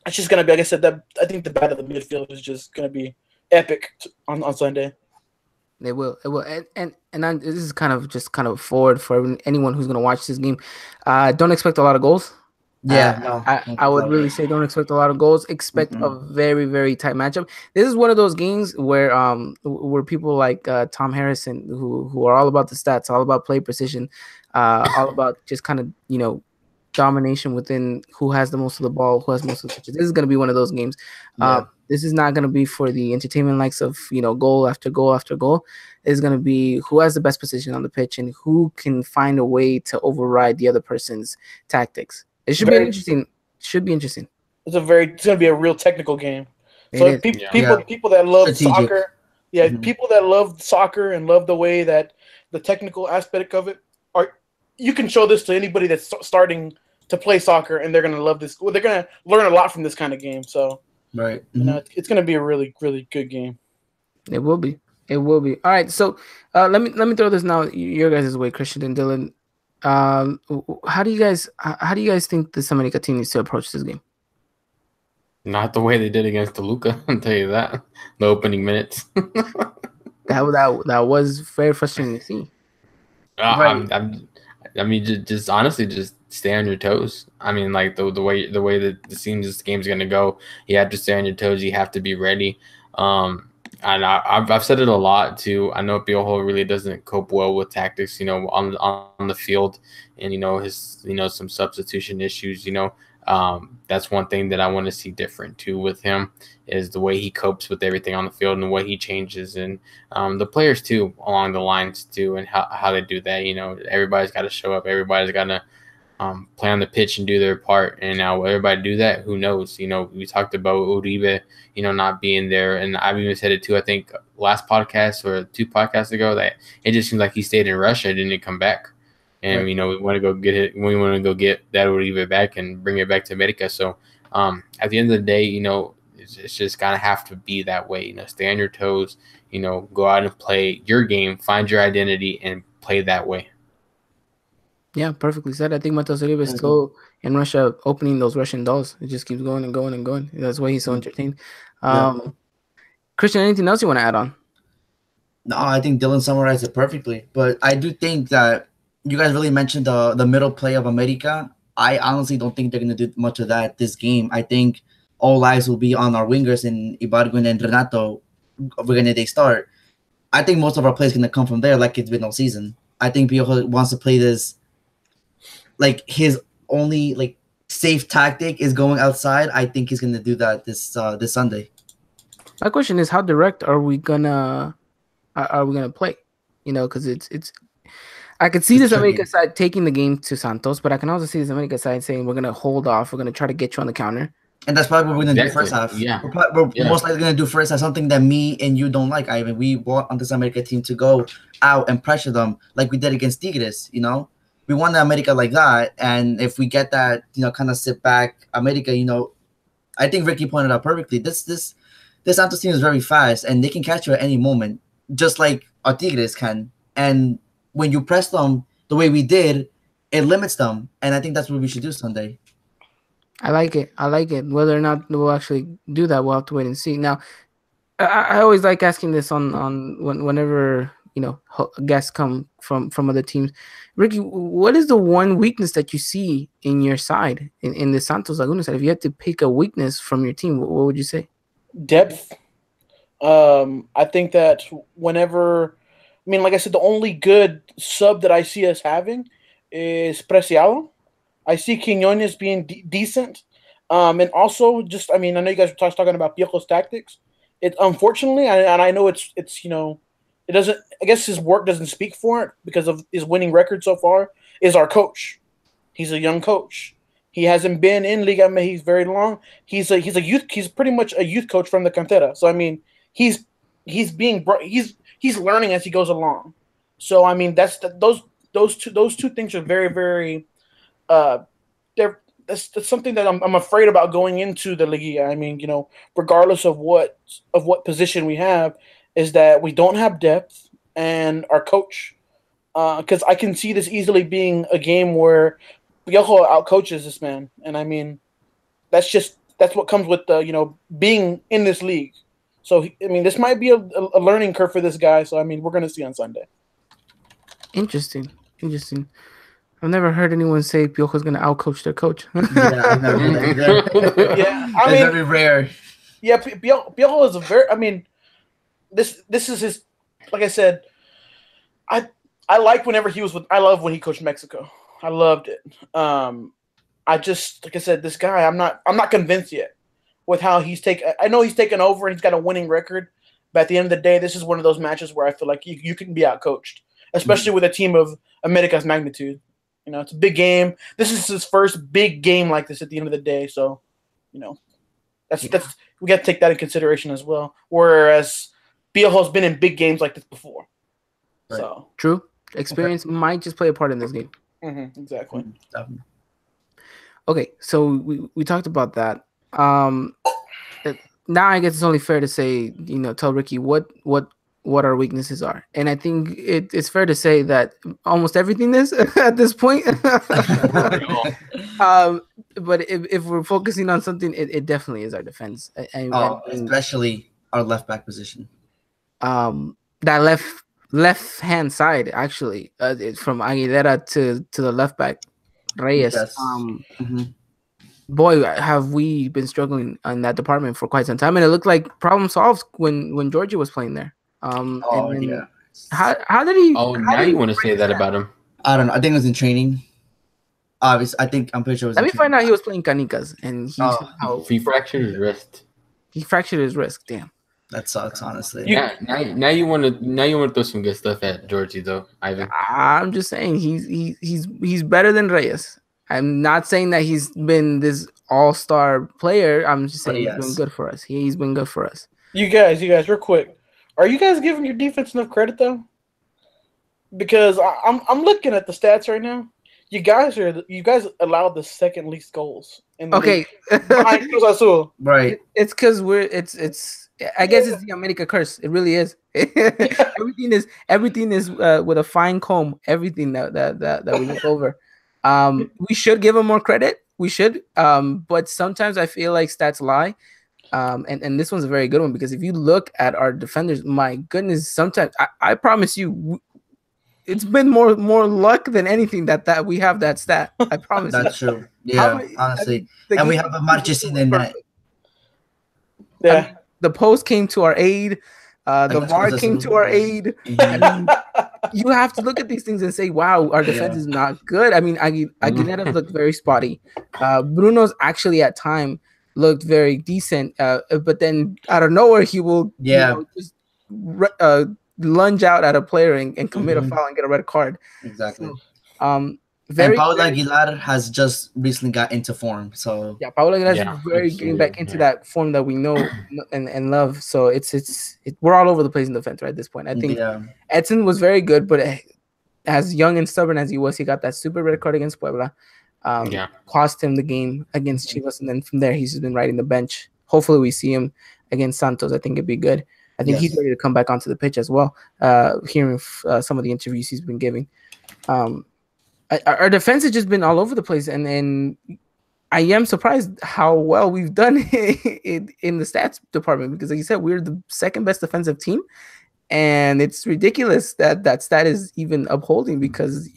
it's just going to be, like I said, that I think the battle of the midfield is just going to be epic on Sunday. It will, and this is kind of forward for anyone who's going to watch this game. Don't expect a lot of goals. I would really say don't expect a lot of goals. Expect a very, very tight matchup. This is one of those games where people like Tom Harrison, who are all about the stats, all about play precision, all about just kind of domination within who has the most of the ball, who has most of the touches. This is going to be one of those games. This is not going to be for the entertainment likes of goal after goal after goal. It's going to be who has the best position on the pitch and who can find a way to override the other person's tactics. It should be interesting. It's going to be a real technical game. So people that love soccer, people that love soccer and love the way that the technical aspect of it you can show this to anybody that's starting to play soccer, and they're going to love this. They're going to learn a lot from this kind of game. So it's going to be a really, really good game. It will be. All right. So let me throw this now your guys' way, Christian and Dylan. How do you guys think the America team needs to approach this game? Not the way they did against Toluca, I'll tell you that. The opening minutes. that was very frustrating to see. I mean, just honestly, just stay on your toes. I mean, like the way that it seems this game's gonna go, you have to stay on your toes. You have to be ready. And I've said it a lot too. I know Piojo really doesn't cope well with tactics, on the field, and his some substitution issues. That's one thing that I want to see different too with him, is the way he copes with everything on the field and the way he changes, and the players too along the lines too, and how they do that. Everybody's got to show up. Everybody's got to play on the pitch and do their part. And now everybody do that, who knows? We talked about Uribe, not being there, and I've even said it too. I think last podcast or 2 podcasts ago that it just seems like he stayed in Russia, didn't come back. And we want to go get it. We want to go get that Uribe back and bring it back to America. So at the end of the day, it's just gotta have to be that way. Stay on your toes. Go out and play your game, find your identity, and play that way. Yeah, perfectly said. I think Matos Uribe is still in Russia opening those Russian dolls. It just keeps going and going and going. That's why he's so entertained. Christian, anything else you want to add on? No, I think Dylan summarized it perfectly. But I do think that you guys really mentioned the middle play of America. I honestly don't think they're going to do much of that this game. I think all eyes will be on our wingers in Ibargüen and Renato when they start. I think most of our play is going to come from there like it's been all season. I think Piojo wants to play this like his only like safe tactic is going outside. I think he's going to do that this Sunday. My question is, how direct are we gonna play? You know, because it's I could see this America side taking the game to Santos, but I can also see this America side saying we're gonna hold off, we're gonna try to get you on the counter. And that's probably what we're gonna do first half. Yeah, we're most likely gonna do first half something that me and you don't like, Ivan. We want on this America team to go out and pressure them like we did against Tigres. You know, we want the America like that, and if we get that, you know, kind of sit back America, you know, I think Ricky pointed out perfectly. This Santos team is very fast, and they can catch you at any moment, just like our Tigres can. And when you press them the way we did, it limits them, and I think that's what we should do Sunday. I like it. Whether or not we'll actually do that, we'll have to wait and see. Now, I always like asking this on whenever, you know, guests come from other teams. Ricky, what is the one weakness that you see in your side, in the Santos Laguna side? If you had to pick a weakness from your team, what would you say? Depth. I think that whenever, I mean, like I said, the only good sub that I see us having is Preciado. I see Quinones being decent. And also just, I mean, I know you guys were talking about Piojo's tactics. It unfortunately, and I know it's you know, it doesn't, I guess his work doesn't speak for it because of his winning record so far, is our coach. He's a young coach. He hasn't been in Liga MX very long. He's a youth, he's pretty much a youth coach from the Cantera. So I mean, he's learning as he goes along. So I mean, those two things are very, very that's something that I'm afraid about going into the Liga. I mean, you know, regardless of what position we have, is that we don't have depth, and our coach, because I can see this easily being a game where Piojo outcoaches this man, and I mean, that's what comes with you know, being in this league. So I mean, this might be a learning curve for this guy. So I mean, we're gonna see on Sunday. Interesting. I've never heard anyone say Piojo's going to outcoach their coach. Yeah, I've never heard that. Yeah, I mean, very rare. Yeah, Piojo is a very. I mean, this is his. Like I said, I like whenever he was with. I love when he coached Mexico. I loved it. I just, like I said, this guy. I'm not convinced yet with how he's taken. I know he's taken over and he's got a winning record, but at the end of the day, this is one of those matches where I feel like you can be outcoached, especially with a team of America's magnitude. You know, it's a big game. This is his first big game like this at the end of the day. So, you know, that's we got to take that in consideration as well. Whereas Piojo's been in big games like this before. Right. So true. Experience might just play a part in this game. Mm-hmm, exactly. Okay, so we talked about that. Now I guess it's only fair to say, you know, tell Ricky what our weaknesses are, and I think it's fair to say that almost everything is at this point. But if we're focusing on something, it definitely is our defense, especially our left back position. That left hand side actually, from Aguilera to the left back Reyes. Yes. Boy, have we been struggling in that department for quite some time, and it looked like problem solved when Georgia was playing there. Yeah. How did he? Oh, now you want to say that about him? I don't know. I think it was in training. Obviously, I'm pretty sure it was. Let me find out. He was playing canicas, and he fractured his wrist. He fractured his wrist. Damn. That sucks, honestly. Yeah. Now you want to throw some good stuff at Georgie though, Ivan. I'm just saying he's better than Reyes. I'm not saying that he's been this all-star player. I'm just saying he's been good for us. He's been good for us. You guys, real quick. Are you guys giving your defense enough credit though? Because I'm looking at the stats right now. You guys allowed the second least goals in the league behind Cruz Azul. Right. It's because I guess it's the America curse. It really is. everything is with a fine comb. Everything that we look over. We should give them more credit. We should. But sometimes I feel like stats lie. And this one's a very good one because if you look at our defenders, my goodness, sometimes I promise you, it's been more luck than anything that we have that stat. I promise. That's true. Yeah, honestly. And we have a Marchesín in that. Yeah. I mean, the post came to our aid. The VAR came to our aid. I mean, you have to look at these things and say, wow, our defense is not good. I mean, Aguilas looked very spotty. Bruno's actually at time looked very decent. But then out of nowhere, he will just lunge out at a player and commit a foul and get a red card. Exactly. So, and Paulo Aguilar has just recently got into form. So yeah, Paulo Aguilar is very getting back into that form that we know and love. So we're all over the place in defense right at this point. I think Edson was very good, but as young and stubborn as he was, he got that super red card against Puebla. Cost him the game against Chivas, and then from there he's just been riding the bench. Hopefully we see him against Santos. I think it'd be good. I think he's ready to come back onto the pitch as well. Hearing some of the interviews he's been giving. Our defense has just been all over the place, and I am surprised how well we've done in the stats department because, like you said, we're the second best defensive team, and it's ridiculous that stat is even upholding because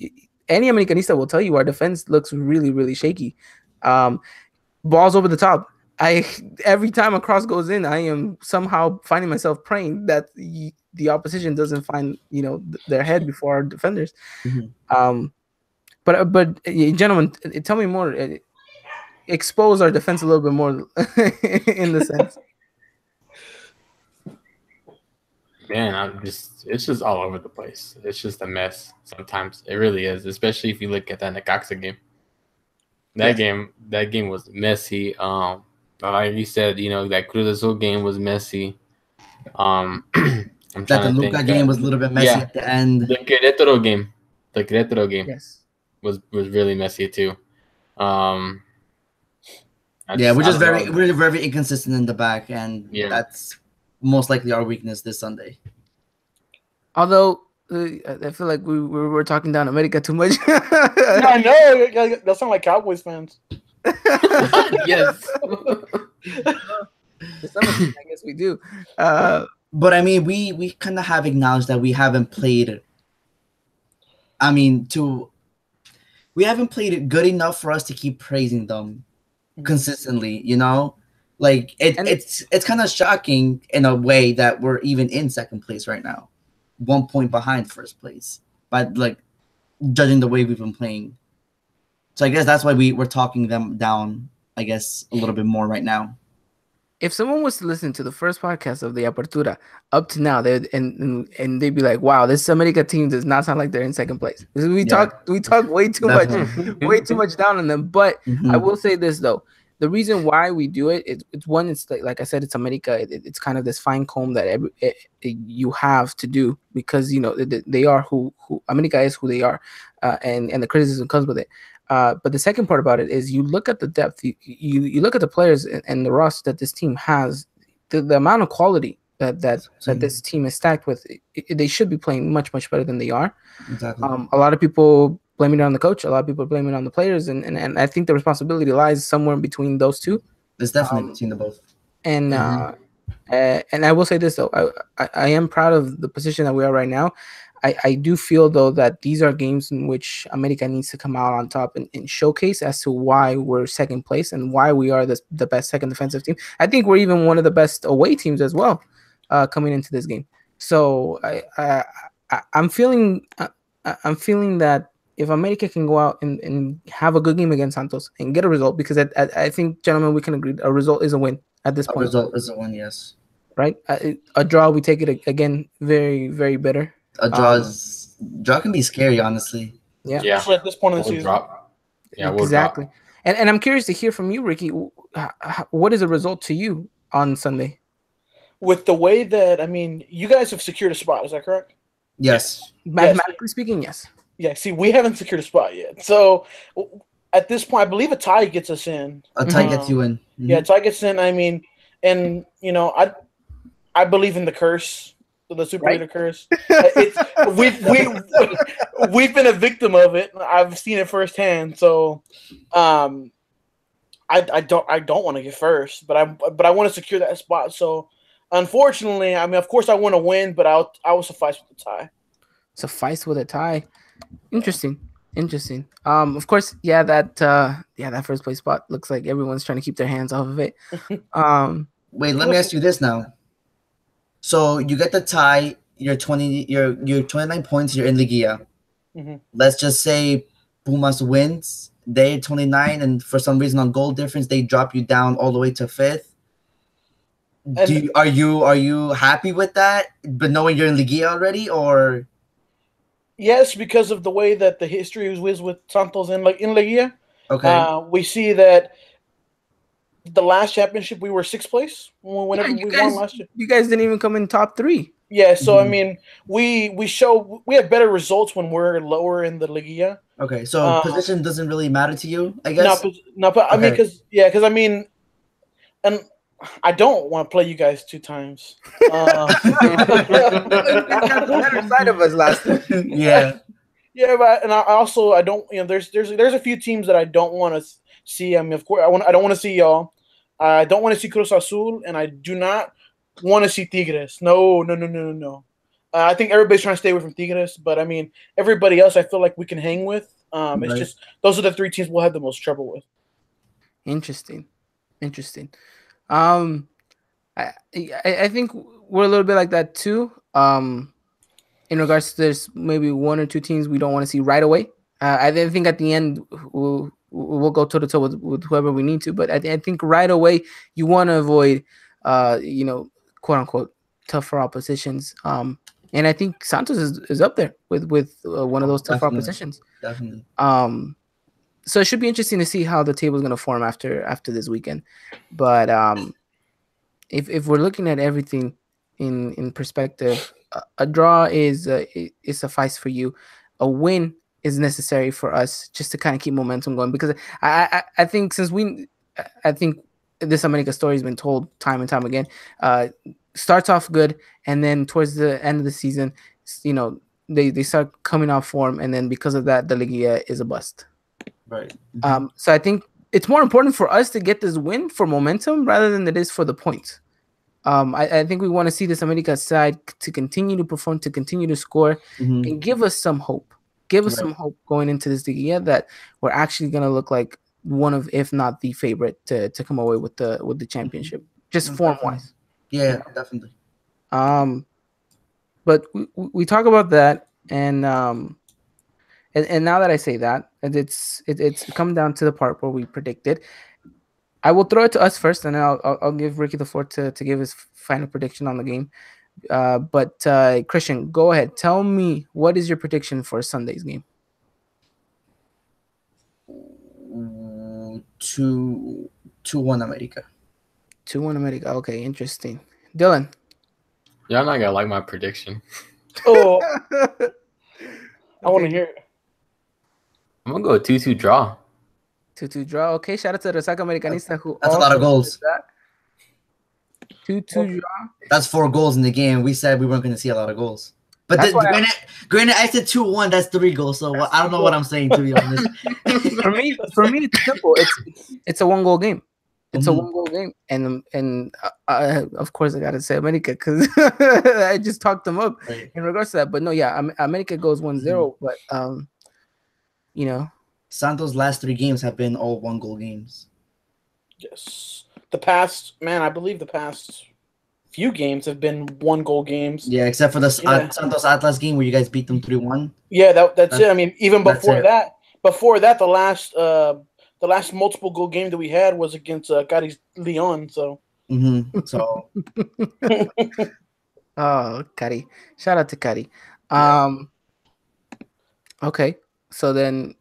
any Americanista will tell you our defense looks really, really shaky. Balls over the top. Every time a cross goes in, I am somehow finding myself praying that the opposition doesn't find their head before our defenders. But gentlemen, tell me more. Expose our defense a little bit more in the sense. Man, it's just all over the place. It's just a mess sometimes. It really is, especially if you look at that Necaxa game. That game was messy. Like you said, that Cruz Azul game was messy. I'm that Toluca game was a little bit messy at the end. The Querétaro game. Yes. Was really messy too. We're just really very inconsistent in the back, and that's most likely our weakness this Sunday. Although I feel like we were talking down America too much. I know that sound like Cowboys fans. Yes. To some extent, I guess we do. But I mean, we kind of have acknowledged that we haven't played. We haven't played it good enough for us to keep praising them consistently, Like it's kind of shocking in a way that we're even in second place right now, 1 point behind first place, but like judging the way we've been playing. So I guess that's why we're talking them down, I guess, a little bit more right now. If someone was to listen to the first podcast of the Apertura up to now, they'd be like, "Wow, this America team does not sound like they're in second place." We talk way too much down on them. But I will say this though: the reason why we do it's one, it's like I said, it's America. It's kind of this fine comb that you have to do because they are who America is who they are, and the criticism comes with it. But the second part about it is you look at the depth, you look at the players and the roster that this team has, the amount of quality that this team is stacked with. They should be playing much better than they are. Exactly. A lot of people blame it on the coach. A lot of people blame it on the players, and I think the responsibility lies somewhere in between those two. It's definitely between the both. And and I will say this though, I am proud of the position that we are right now. I do feel, though, that these are games in which America needs to come out on top and showcase as to why we're second place and why we are the best second defensive team. I think we're even one of the best away teams as well coming into this game. So I'm feeling that if America can go out and have a good game against Santos and get a result, because I think, gentlemen, we can agree a result is a win at this point. A result is a win, yes. Right? A draw, we take it again very, very bitter. A draw can be scary, honestly. Yeah. Especially at this point in the season. Exactly. And I'm curious to hear from you, Ricky. What is a result to you on Sunday? With the way that, you guys have secured a spot, is that correct? Yes. Mathematically speaking, yes. Yeah, see, we haven't secured a spot yet. So at this point, I believe a tie gets us in. A tie gets you in. Yeah, a tie gets in. I believe in the curse, the Super Right? Leader curse. We've been a victim of it. I've seen it firsthand. So, um, I don't want to get first, but I want to secure that spot. So, unfortunately, I mean, of course, I want to win, but I will suffice with the tie. Suffice with a tie. Interesting. Interesting. Of course, that first place spot looks like everyone's trying to keep their hands off of it. Wait, let me ask you this now. So you get the tie. You're 29 points. You're in Ligia. Mhm. Let's just say Pumas wins. They're 29, and for some reason on goal difference, they drop you down all the way to 5th. And Are you happy with that? But knowing you're in Ligia already, or yes, because of the way that the history was with Santos in Liga, okay, we see that the last championship we were 6th place yeah, whenever we won last year. you guys didn't even come in top 3. Yeah, so I Mhm. mean, we have better results when we're lower in the Liga. okay. So position doesn't really matter to you, I No, guess. but I mean, Okay. because I mean, and I don't want to play you guys 2 times. Better side of us last time. Yeah. Yeah, but and I don't, there's a few teams that I don't want to see. I mean, of course, I don't want to see y'all. I don't want to see Cruz Azul, and I do not want to see Tigres. No, no, no, no, no, no. I think everybody's trying to stay away from Tigres, but I mean, everybody else I feel like we can hang with. It's Right. just those are the 3 teams we'll have the most trouble with. Interesting. Um, I think we're a little bit like that too. In regards to there's maybe 1 or 2 teams we don't want to see right away. I think at the end we'll go toe to toe with whoever we need to, but I think right away you want to avoid, quote unquote tougher oppositions. And I think Santos is up there with one of those tougher Definitely. oppositions. Definitely. So it should be interesting to see how the table is going to form after this weekend. But if we're looking at everything in perspective, a draw is suffice for you. A win is necessary for us just to kind of keep momentum going, because I think I think this America story has been told time and time again. Starts off good, and then towards the end of the season, they start coming off form, and then because of that, the Liga is a bust. Right. So I think it's more important for us to get this win for momentum rather than it is for the points. I think we want to see this America side to continue to perform, to continue to score, Mhm. and give us some hope. Give us Right. some hope going into this Liga that we're actually going to look like one of, if not the favorite, to come away with the championship, just Mhm. form wise. Yeah, definitely. But we talk about that, and now that I say that, it's come down to the part where we predicted. I will throw it to us first, and then I'll give Ricky the floor to give his final prediction on the game. But Christian, go ahead. Tell me, what is your prediction for Sunday's game? 2-1 America. 2-1 America. Okay, interesting. Dylan. Y'all not gonna like my prediction. Oh, I want to hear it. I'm gonna go 2-2 draw. 2-2 draw. Okay, shout out to Resaca Americanista who That's a lot of goals. 2-2 draw. That's 4 goals in the game. We said we weren't going to see a lot of goals. But That's why granted, I said 2-1. That's 3 goals. So I don't know what I'm saying, to be honest. for me, it's simple. It's a 1-goal game. It's a Mhm. 1-goal game, and of course I gotta say America, because I just talked them up Right. in regards to that. But no, yeah, America goes 1-0. But Santos' last 3 games have been all 1-goal games. Yes, I believe the past few games have been 1-goal games. Yeah, except for the Yeah. Santos Atlas game where you guys beat them 3-1. Yeah, that's it. I mean, even that's before it. that, the last multiple goal game that we had was against Cadiz Leon. So So oh, Cari, shout out to Cari. Yeah. Okay, so then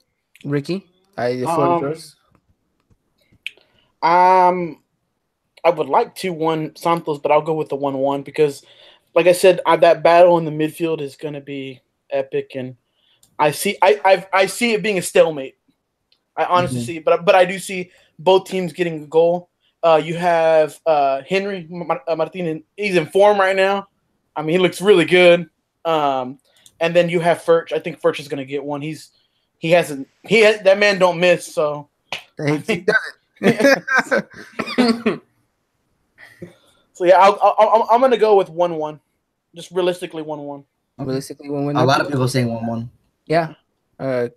Ricky, the floor is yours. I would like 2-1 Santos, but I'll go with the 1-1 because, like I said, that battle in the midfield is going to be epic, and I see it being a stalemate. I honestly see it, but I do see both teams getting a goal, You have Henry Martinez. He's in form right now. I mean, he looks really good. And then you have Furch. I think Furch is going to get one. He has that man don't miss. So He does it. so yeah, I'm going to go with 1-1. Just realistically 1-1. Realistically, 1-1. A lot of people saying 1-1. Yeah. A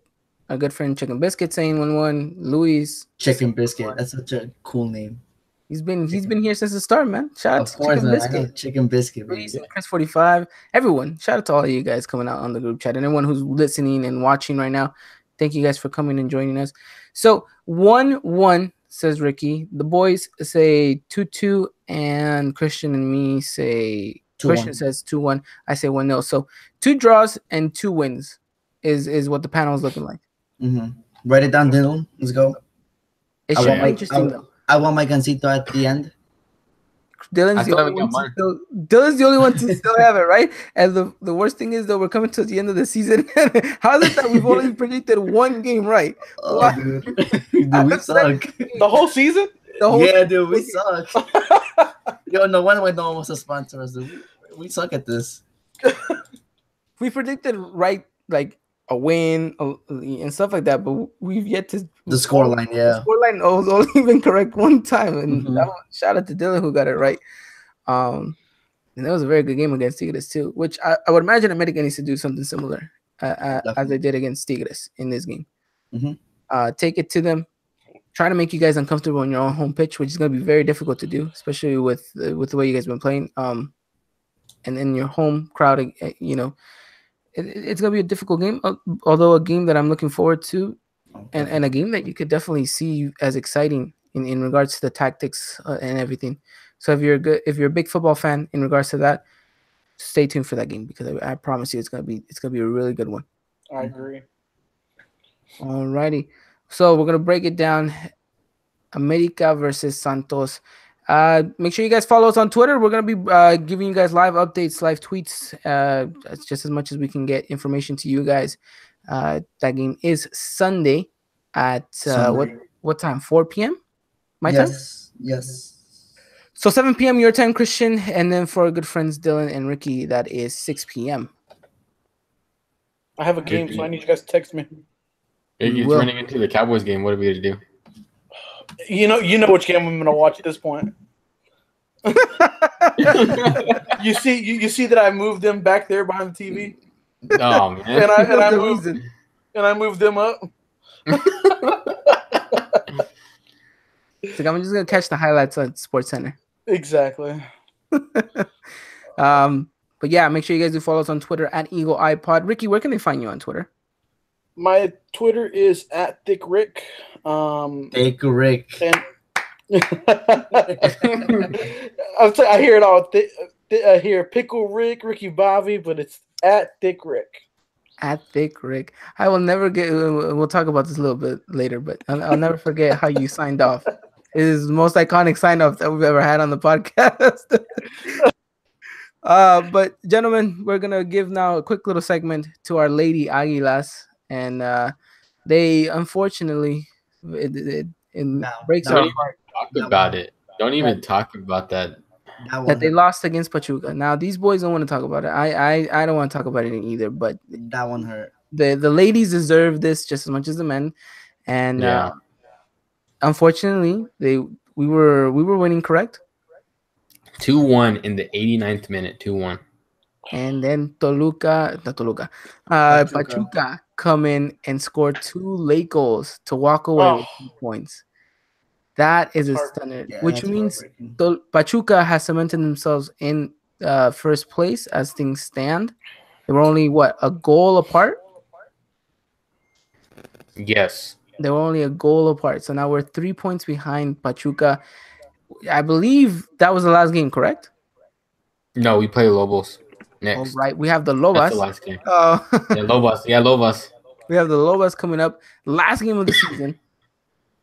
good friend Chicken Biscuit saying 1-1. Luis Chicken Biscuit. That's such a cool name. He's been here since the start, man. Shout out Of to course, Chicken man. I know Biscuit. Chicken Biscuit. Baby. Luis and Chris 45. Everyone. Shout out to all of you guys coming out on the group chat and everyone who's listening and watching right now. Thank you guys for coming and joining us. So 1-1 says Ricky. The boys say 2-2 and Christian and me say 2-1. Christian says 2-1. I say 1-0. So 2 draws and 2 wins is what the panel is looking like. Mm-hmm. Write it down, Dylan. Let's go. It should be interesting though. I want my gancito at the end. Dylan's the only one to still have it, right? And the worst thing is though, we're coming to the end of the season. How is it that we've only predicted 1 game right? Oh, dude. Dude, we suck. The whole season? Dude, we suck. Yo, no wonder no one wants to sponsor us. Dude. We suck at this. We predicted right, like a win and stuff like that, but we've yet to the scoreline. Yeah, the scoreline was only been correct 1 time, and that one, shout out to Dylan who got it right. And that was a very good game against Tigres too, which I would imagine America needs to do something similar as they did against Tigres in this game. Take it to them, try to make you guys uncomfortable on your own home pitch, which is going to be very difficult to do, especially with the way you guys have been playing. And then your home crowd, you know. It's going to be a difficult game, although a game that I'm looking forward to, and a game that you could definitely see as exciting in regards to the tactics and everything. So if you're a big football fan in regards to that, stay tuned for that game because I promise you it's gonna be a really good one. I agree. Alrighty, so we're gonna break it down. America versus Santos. Make sure you guys follow us on Twitter. We're going to be giving you guys live updates, live tweets, just as much as we can get information to you guys. That game is Sunday at what time? 4 p.m. My time? Yes. So 7 p.m. your time, Christian. And then for our good friends Dylan and Ricky, that is 6 p.m. I have a game, so I need you guys to text me. You're turning into the Cowboys game. What are we going to do? You know which game I'm gonna watch at this point. you see that I moved them back there behind the TV. Oh man! and I moved them up. It's like I'm just gonna catch the highlights on Sports Center. Exactly. But yeah, make sure you guys do follow us on Twitter at Eagle iPod. Ricky, where can they find you on Twitter? My Twitter is at Thick Rick. Thick Rick. And I hear it all. I hear Pickle Rick, Ricky Bobby, but it's at Thick Rick. At Thick Rick. I will never get. We'll talk about this a little bit later, but I'll never forget how you signed off. It is the most iconic sign off that we've ever had on the podcast. But gentlemen, we're gonna give now a quick little segment to our lady Aguilas. And they unfortunately it breaks our heart. Talk about it. Don't even talk about that. That they lost against Pachuca. Now these boys don't want to talk about it. I don't want to talk about it either. But that one hurt. The ladies deserve this just as much as the men. And unfortunately, we were winning, correct? 2-1 in the 89th minute. 2-1. And then Pachuca come in and score 2 late goals to walk away with 2 points. That is a stunner, which means Pachuca has cemented themselves in first place as things stand. They were only, a goal apart? Yes. They were only a goal apart. So now we're 3 points behind Pachuca. I believe that was the last game, correct? No, we play Lobos. Next. All right, we have the Lobos. That's the last game. Lobos. Yeah, Lobos. We have the Lobos coming up. Last game of the season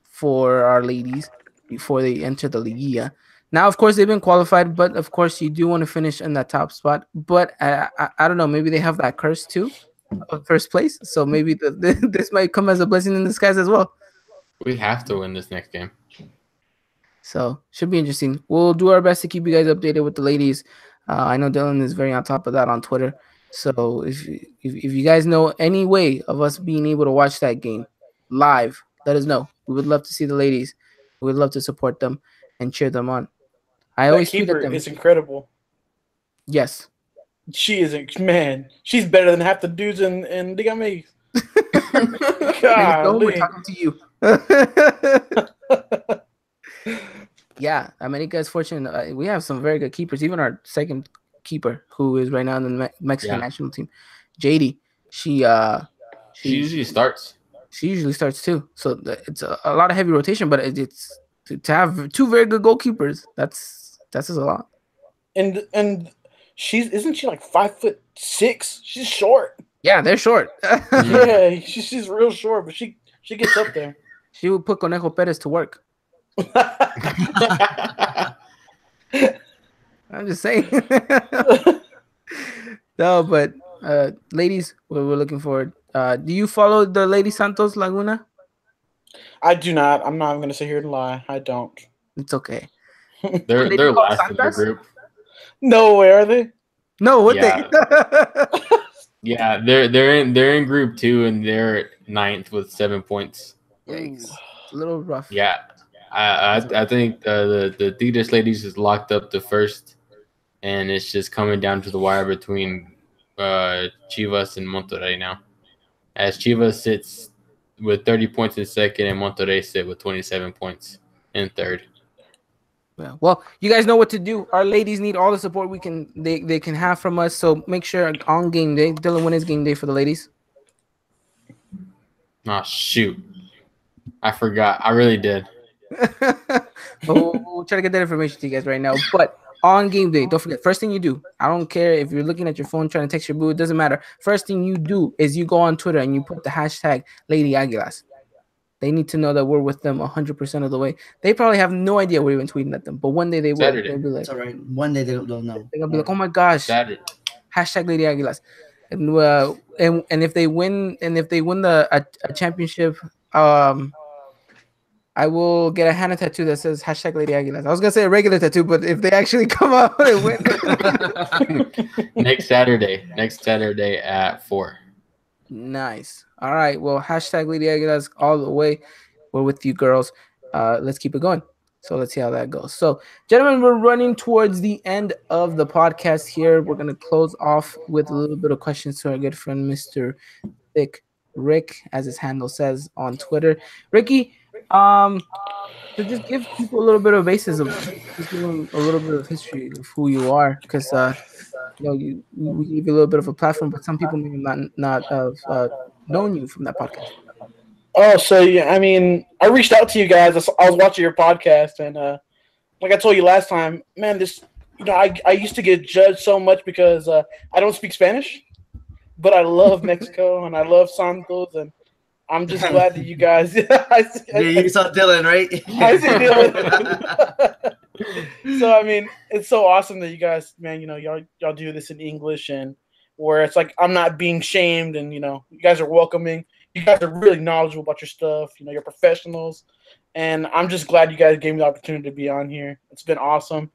for our ladies before they enter the Liguilla. Now, of course, they've been qualified, but of course, you do want to finish in that top spot. But I don't know. Maybe they have that curse too of first place. So maybe this might come as a blessing in disguise as well. We have to win this next game. So should be interesting. We'll do our best to keep you guys updated with the ladies. I know Dylan is very on top of that on Twitter. So if you guys know any way of us being able to watch that game live, let us know. We would love to see the ladies. We would love to support them and cheer them on. I That always tweet keeper at them. is incredible. Yes. She is, man. She's better than half the dudes in Liga MX. No, we're Golly. talking to you. Yeah, America is fortunate. We have some very good keepers. Even our second keeper, who is right now in the Mexican national team, JD. She usually starts. She usually starts too. So it's a lot of heavy rotation, but it's to have two very good goalkeepers. That says a lot. And isn't she like 5'6"? She's short. Yeah, they're short. Yeah, she's real short, but she gets up there. She would put Conejo Perez to work. I'm just saying. No, but ladies, we're looking forward. Do you follow the Lady Santos Laguna? I do not. I'm not going to sit here and lie. I don't. It's okay. They're last in the group. No, where are they? No, what Yeah. they? Yeah, they're in group 2 and they're 9th with 7 points. Yikes. A little rough. Yeah, I think the Tigres ladies is locked up to first, and it's just coming down to the wire between Chivas and Monterrey now. As Chivas sits with 30 points in second, and Monterrey sit with 27 points in third. Yeah. Well, you guys know what to do. Our ladies need all the support they can have from us. So make sure on game day, Dylan, when is game day for the ladies? Oh shoot, I forgot. I really did. We'll try to get that information to you guys right now. But on game day, don't forget, first thing you do, I don't care if you're looking at your phone trying to text your boo, it doesn't matter. First thing you do is you go on Twitter and you put the hashtag Lady Aguilas. They need to know that we're with them 100% of the way. They probably have no idea we're even tweeting at them, but one day they will. Saturday. They'll be like, It's all right. One day they'll know. they're gonna be like, oh my gosh, Saturday. hashtag Lady Aguilas. And if they win a championship, I will get a Hannah tattoo that says hashtag Lady Aguilas. I was gonna say a regular tattoo, but if they actually come out and win, Next Saturday at 4. nice. All right. Well, hashtag Lady Aguilas all the way. We're with you, girls. Let's keep it going. So let's see how that goes. So, gentlemen, we're running towards the end of the podcast here. We're gonna close off with a little bit of questions to our good friend, Mr. Thick Rick, as his handle says on Twitter. Ricky, to just give people a little bit of basis of just give them a little bit of history of who you are, because we give you a little bit of a platform, but some people may not have known you from that podcast. Oh, so yeah, I mean, I reached out to you guys. I was watching your podcast, and like I told you last time, man, I used to get judged so much because I don't speak Spanish, but I love Mexico and I love Santos, and I'm just glad that you guys. You saw Dylan, right? I see Dylan. So I mean, it's so awesome that you guys, man, y'all do this in English, and where it's like I'm not being shamed, and you guys are welcoming. You guys are really knowledgeable about your stuff. You're professionals, and I'm just glad you guys gave me the opportunity to be on here. It's been awesome,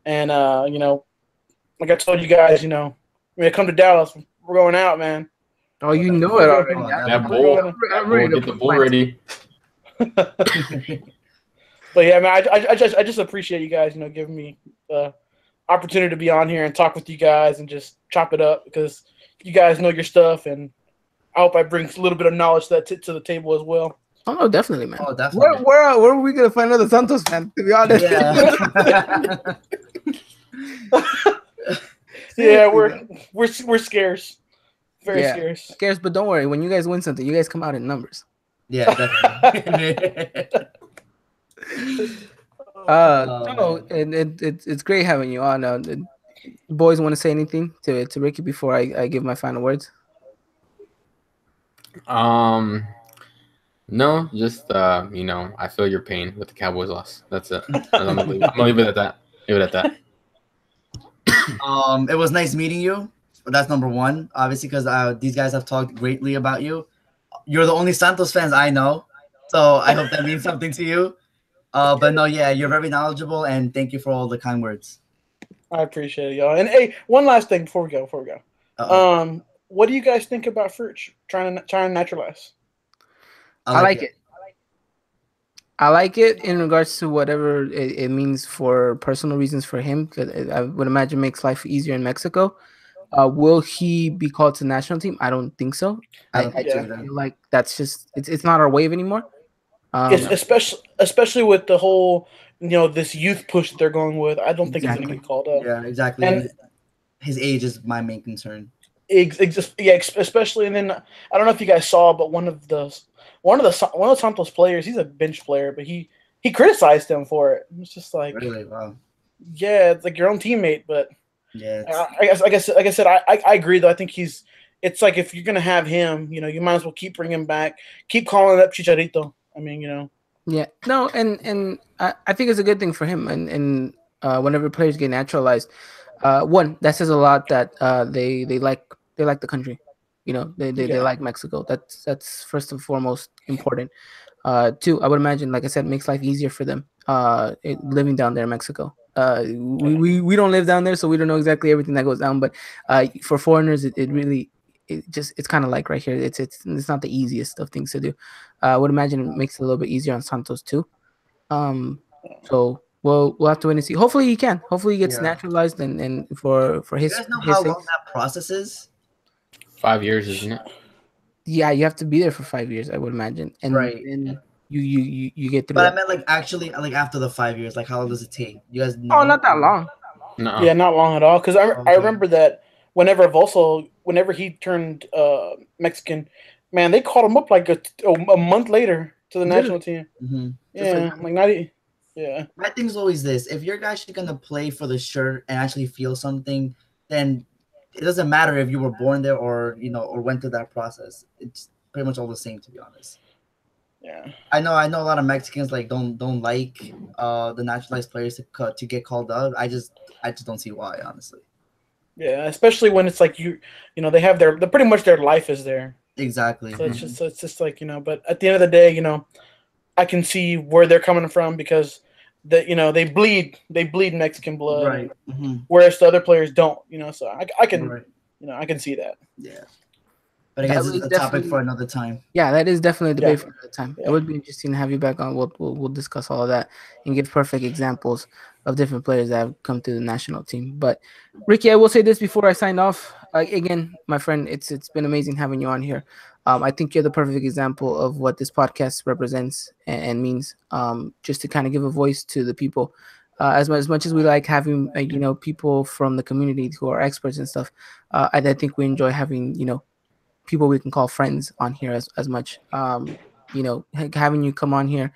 and like I told you guys, when I come to Dallas, we're going out, man. Oh, you know it already. That bull. Get the bull ready. But yeah, man, I just appreciate you guys, giving me the opportunity to be on here and talk with you guys and just chop it up, because you guys know your stuff, and I hope I bring a little bit of knowledge to the table as well. Oh no, definitely, man. Oh, definitely. Where are we gonna find another Santos fan? To be honest. Yeah, we're scarce. Very scarce. Scarce, but don't worry. When you guys win something, you guys come out in numbers. Yeah, definitely. It's great having you on. The boys want to say anything to Ricky before I give my final words? No, just I feel your pain with the Cowboys loss. That's it. I'm gonna leave it at that. Leave it at that. It was nice meeting you. That's number one, obviously, because these guys have talked greatly about you. You're the only Santos fans I know, so I hope that means something to you. But no, yeah, you're very knowledgeable, and thank you for all the kind words. I appreciate it, y'all. And hey, one last thing before we go. Uh-oh. What do you guys think about fruits trying to naturalize? I like it. I like it in regards to whatever it means for personal reasons for him. Because I would imagine makes life easier in Mexico. Will he be called to the national team? I don't think so. I don't think just so. feel like that's just it's not our wave anymore. Especially with the whole this youth push that they're going with. I don't think he's going to get called up. Yeah, exactly. And his age is my main concern. Especially, and then I don't know if you guys saw, but one of the Santos players, he's a bench player, but he criticized him for it. It's just like, really, wow. Yeah, it's like your own teammate, but yeah, I guess like I said, I agree though. I think it's like if you're gonna have him, you might as well keep bringing him back, keep calling up Chicharito. I mean, Yeah, no, and I think it's a good thing for him, and whenever players get naturalized, one that says a lot that they like the country, they like Mexico. That's first and foremost important. Two, I would imagine, like I said, makes life easier for them. Living down there in Mexico. We don't live down there, so we don't know exactly everything that goes down. But for foreigners, it really it's kind of like right here. It's not the easiest of things to do. I would imagine it makes it a little bit easier on Santos too. So we'll have to wait and see. Hopefully he can. Hopefully he gets naturalized and for his. You guys know his how sake. long that process is? 5 years, isn't it? Yeah, you have to be there for 5 years, I would imagine, and then you get through. But I meant like actually like after the 5 years, like how long does it take? You guys know? Oh, not that long. No. Yeah, not long at all. Because I remember that whenever he turned Mexican, man, they called him up like a month later to the national team. Mm-hmm. Yeah, like not. Yeah. My thing's always this: if you're actually gonna play for the shirt and actually feel something, then it doesn't matter if you were born there or or went through that process. It's pretty much all the same, to be honest. Yeah. I know a lot of Mexicans like don't like the naturalized players to get called up. I just don't see why, honestly. Yeah, especially when it's like they have pretty much their life is there. Exactly. So it's just like but at the end of the day, I can see where they're coming from because they bleed Mexican blood, right? Mm-hmm. Whereas the other players don't. So I can I can see that. Yeah. But I guess it's a topic for another time. Yeah, that is definitely a debate for another time. Yeah. It would be interesting to have you back on. We'll discuss all of that and give perfect examples of different players that have come to the national team. But Ricky, I will say this before I sign off. Again, my friend, it's been amazing having you on here. I think you're the perfect example of what this podcast represents and means. Just to kind of give a voice to the people. As much as we like having people from the community who are experts and stuff, I think we enjoy having people we can call friends on here as much. Having you come on here,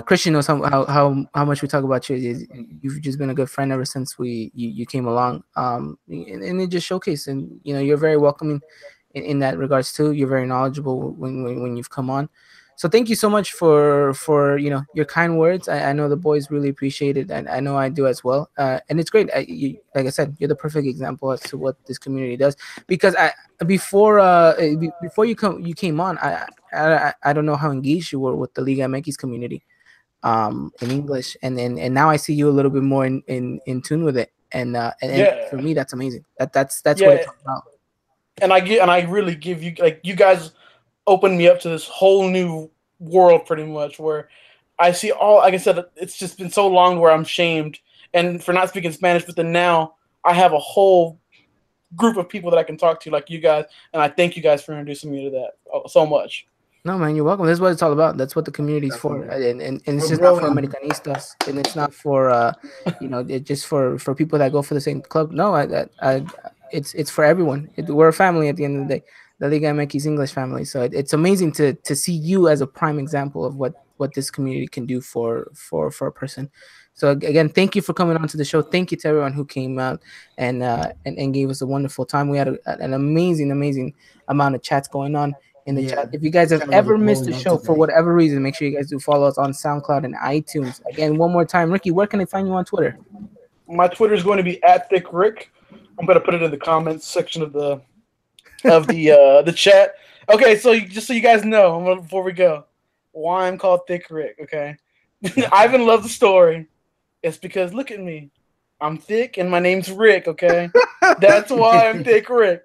Christian knows how much we talk about you. You've just been a good friend ever since you came along, and it just showcased. And you're very welcoming in that regards too. You're very knowledgeable when you've come on. So thank you so much for your kind words. I know the boys really appreciate it, and I know I do as well. And it's great. Like I said, you're the perfect example as to what this community does. Because before you came on, I don't know how engaged you were with the Liga MX community, in English, and now I see you a little bit more in tune with it. And for me, that's amazing. That's what it's all about. And I really give you you guys opened me up to this whole new world pretty much where I see like I said, it's just been so long where I'm shamed and for not speaking Spanish, but then now I have a whole group of people that I can talk to like you guys, and I thank you guys for introducing me to that so much. No, man, you're welcome. That's what it's all about. That's what the community's for, and it's just not for Americanistas, and it's not for just for people that go for the same club. No, it's for everyone. We're a family at the end of the day. The Liga MX English family. So it's amazing to see you as a prime example of what this community can do for a person. So again, thank you for coming on to the show. Thank you to everyone who came out and gave us a wonderful time. We had an amazing amount of chats going on in the chat. If you guys have ever missed the show for whatever reason, make sure you guys do follow us on SoundCloud and iTunes. Again, one more time, Ricky, where can I find you on Twitter? My Twitter is going to be @ThickRick. I'm going to put it in the comments section of the chat. Okay, so just so you guys know, before we go, why I'm called Thick Rick. Okay, Ivan loves the story. It's because look at me. I'm thick and my name's Rick, okay? That's why I'm Thick Rick.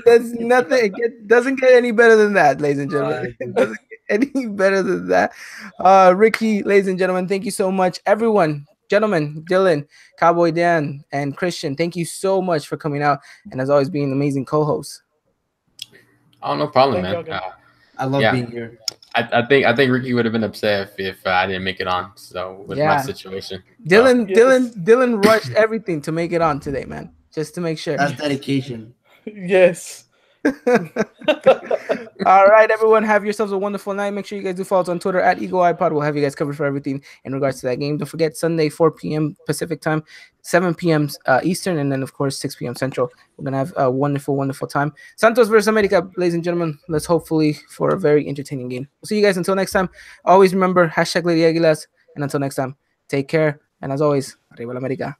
There's nothing. Doesn't get any better than that, ladies and gentlemen. It doesn't get any better than that. Ricky, ladies and gentlemen, thank you so much. Everyone, gentlemen, Dylan, Cowboy Dan, and Christian, thank you so much for coming out and as always being amazing co-hosts. Oh, no problem, Thank man. y'all. I love Yeah. being here. I think Ricky would have been upset if I didn't make it on. So with my situation, Dylan, Yes. Dylan rushed everything to make it on today, man, just to make sure. That's dedication. Yes. All right, everyone, have yourselves a wonderful night. Make sure you guys do follow us on Twitter at EagleEyePod. We'll have you guys covered for everything in regards to that game. Don't forget, Sunday, 4 p.m. Pacific time, 7 p.m. Eastern, and then, of course, 6 p.m. Central. We're going to have a wonderful, wonderful time. Santos versus America, ladies and gentlemen. Let's hopefully for a very entertaining game. We'll see you guys until next time. Always remember, #Lady Aguilas. And until next time, take care. And as always, Arriba la America.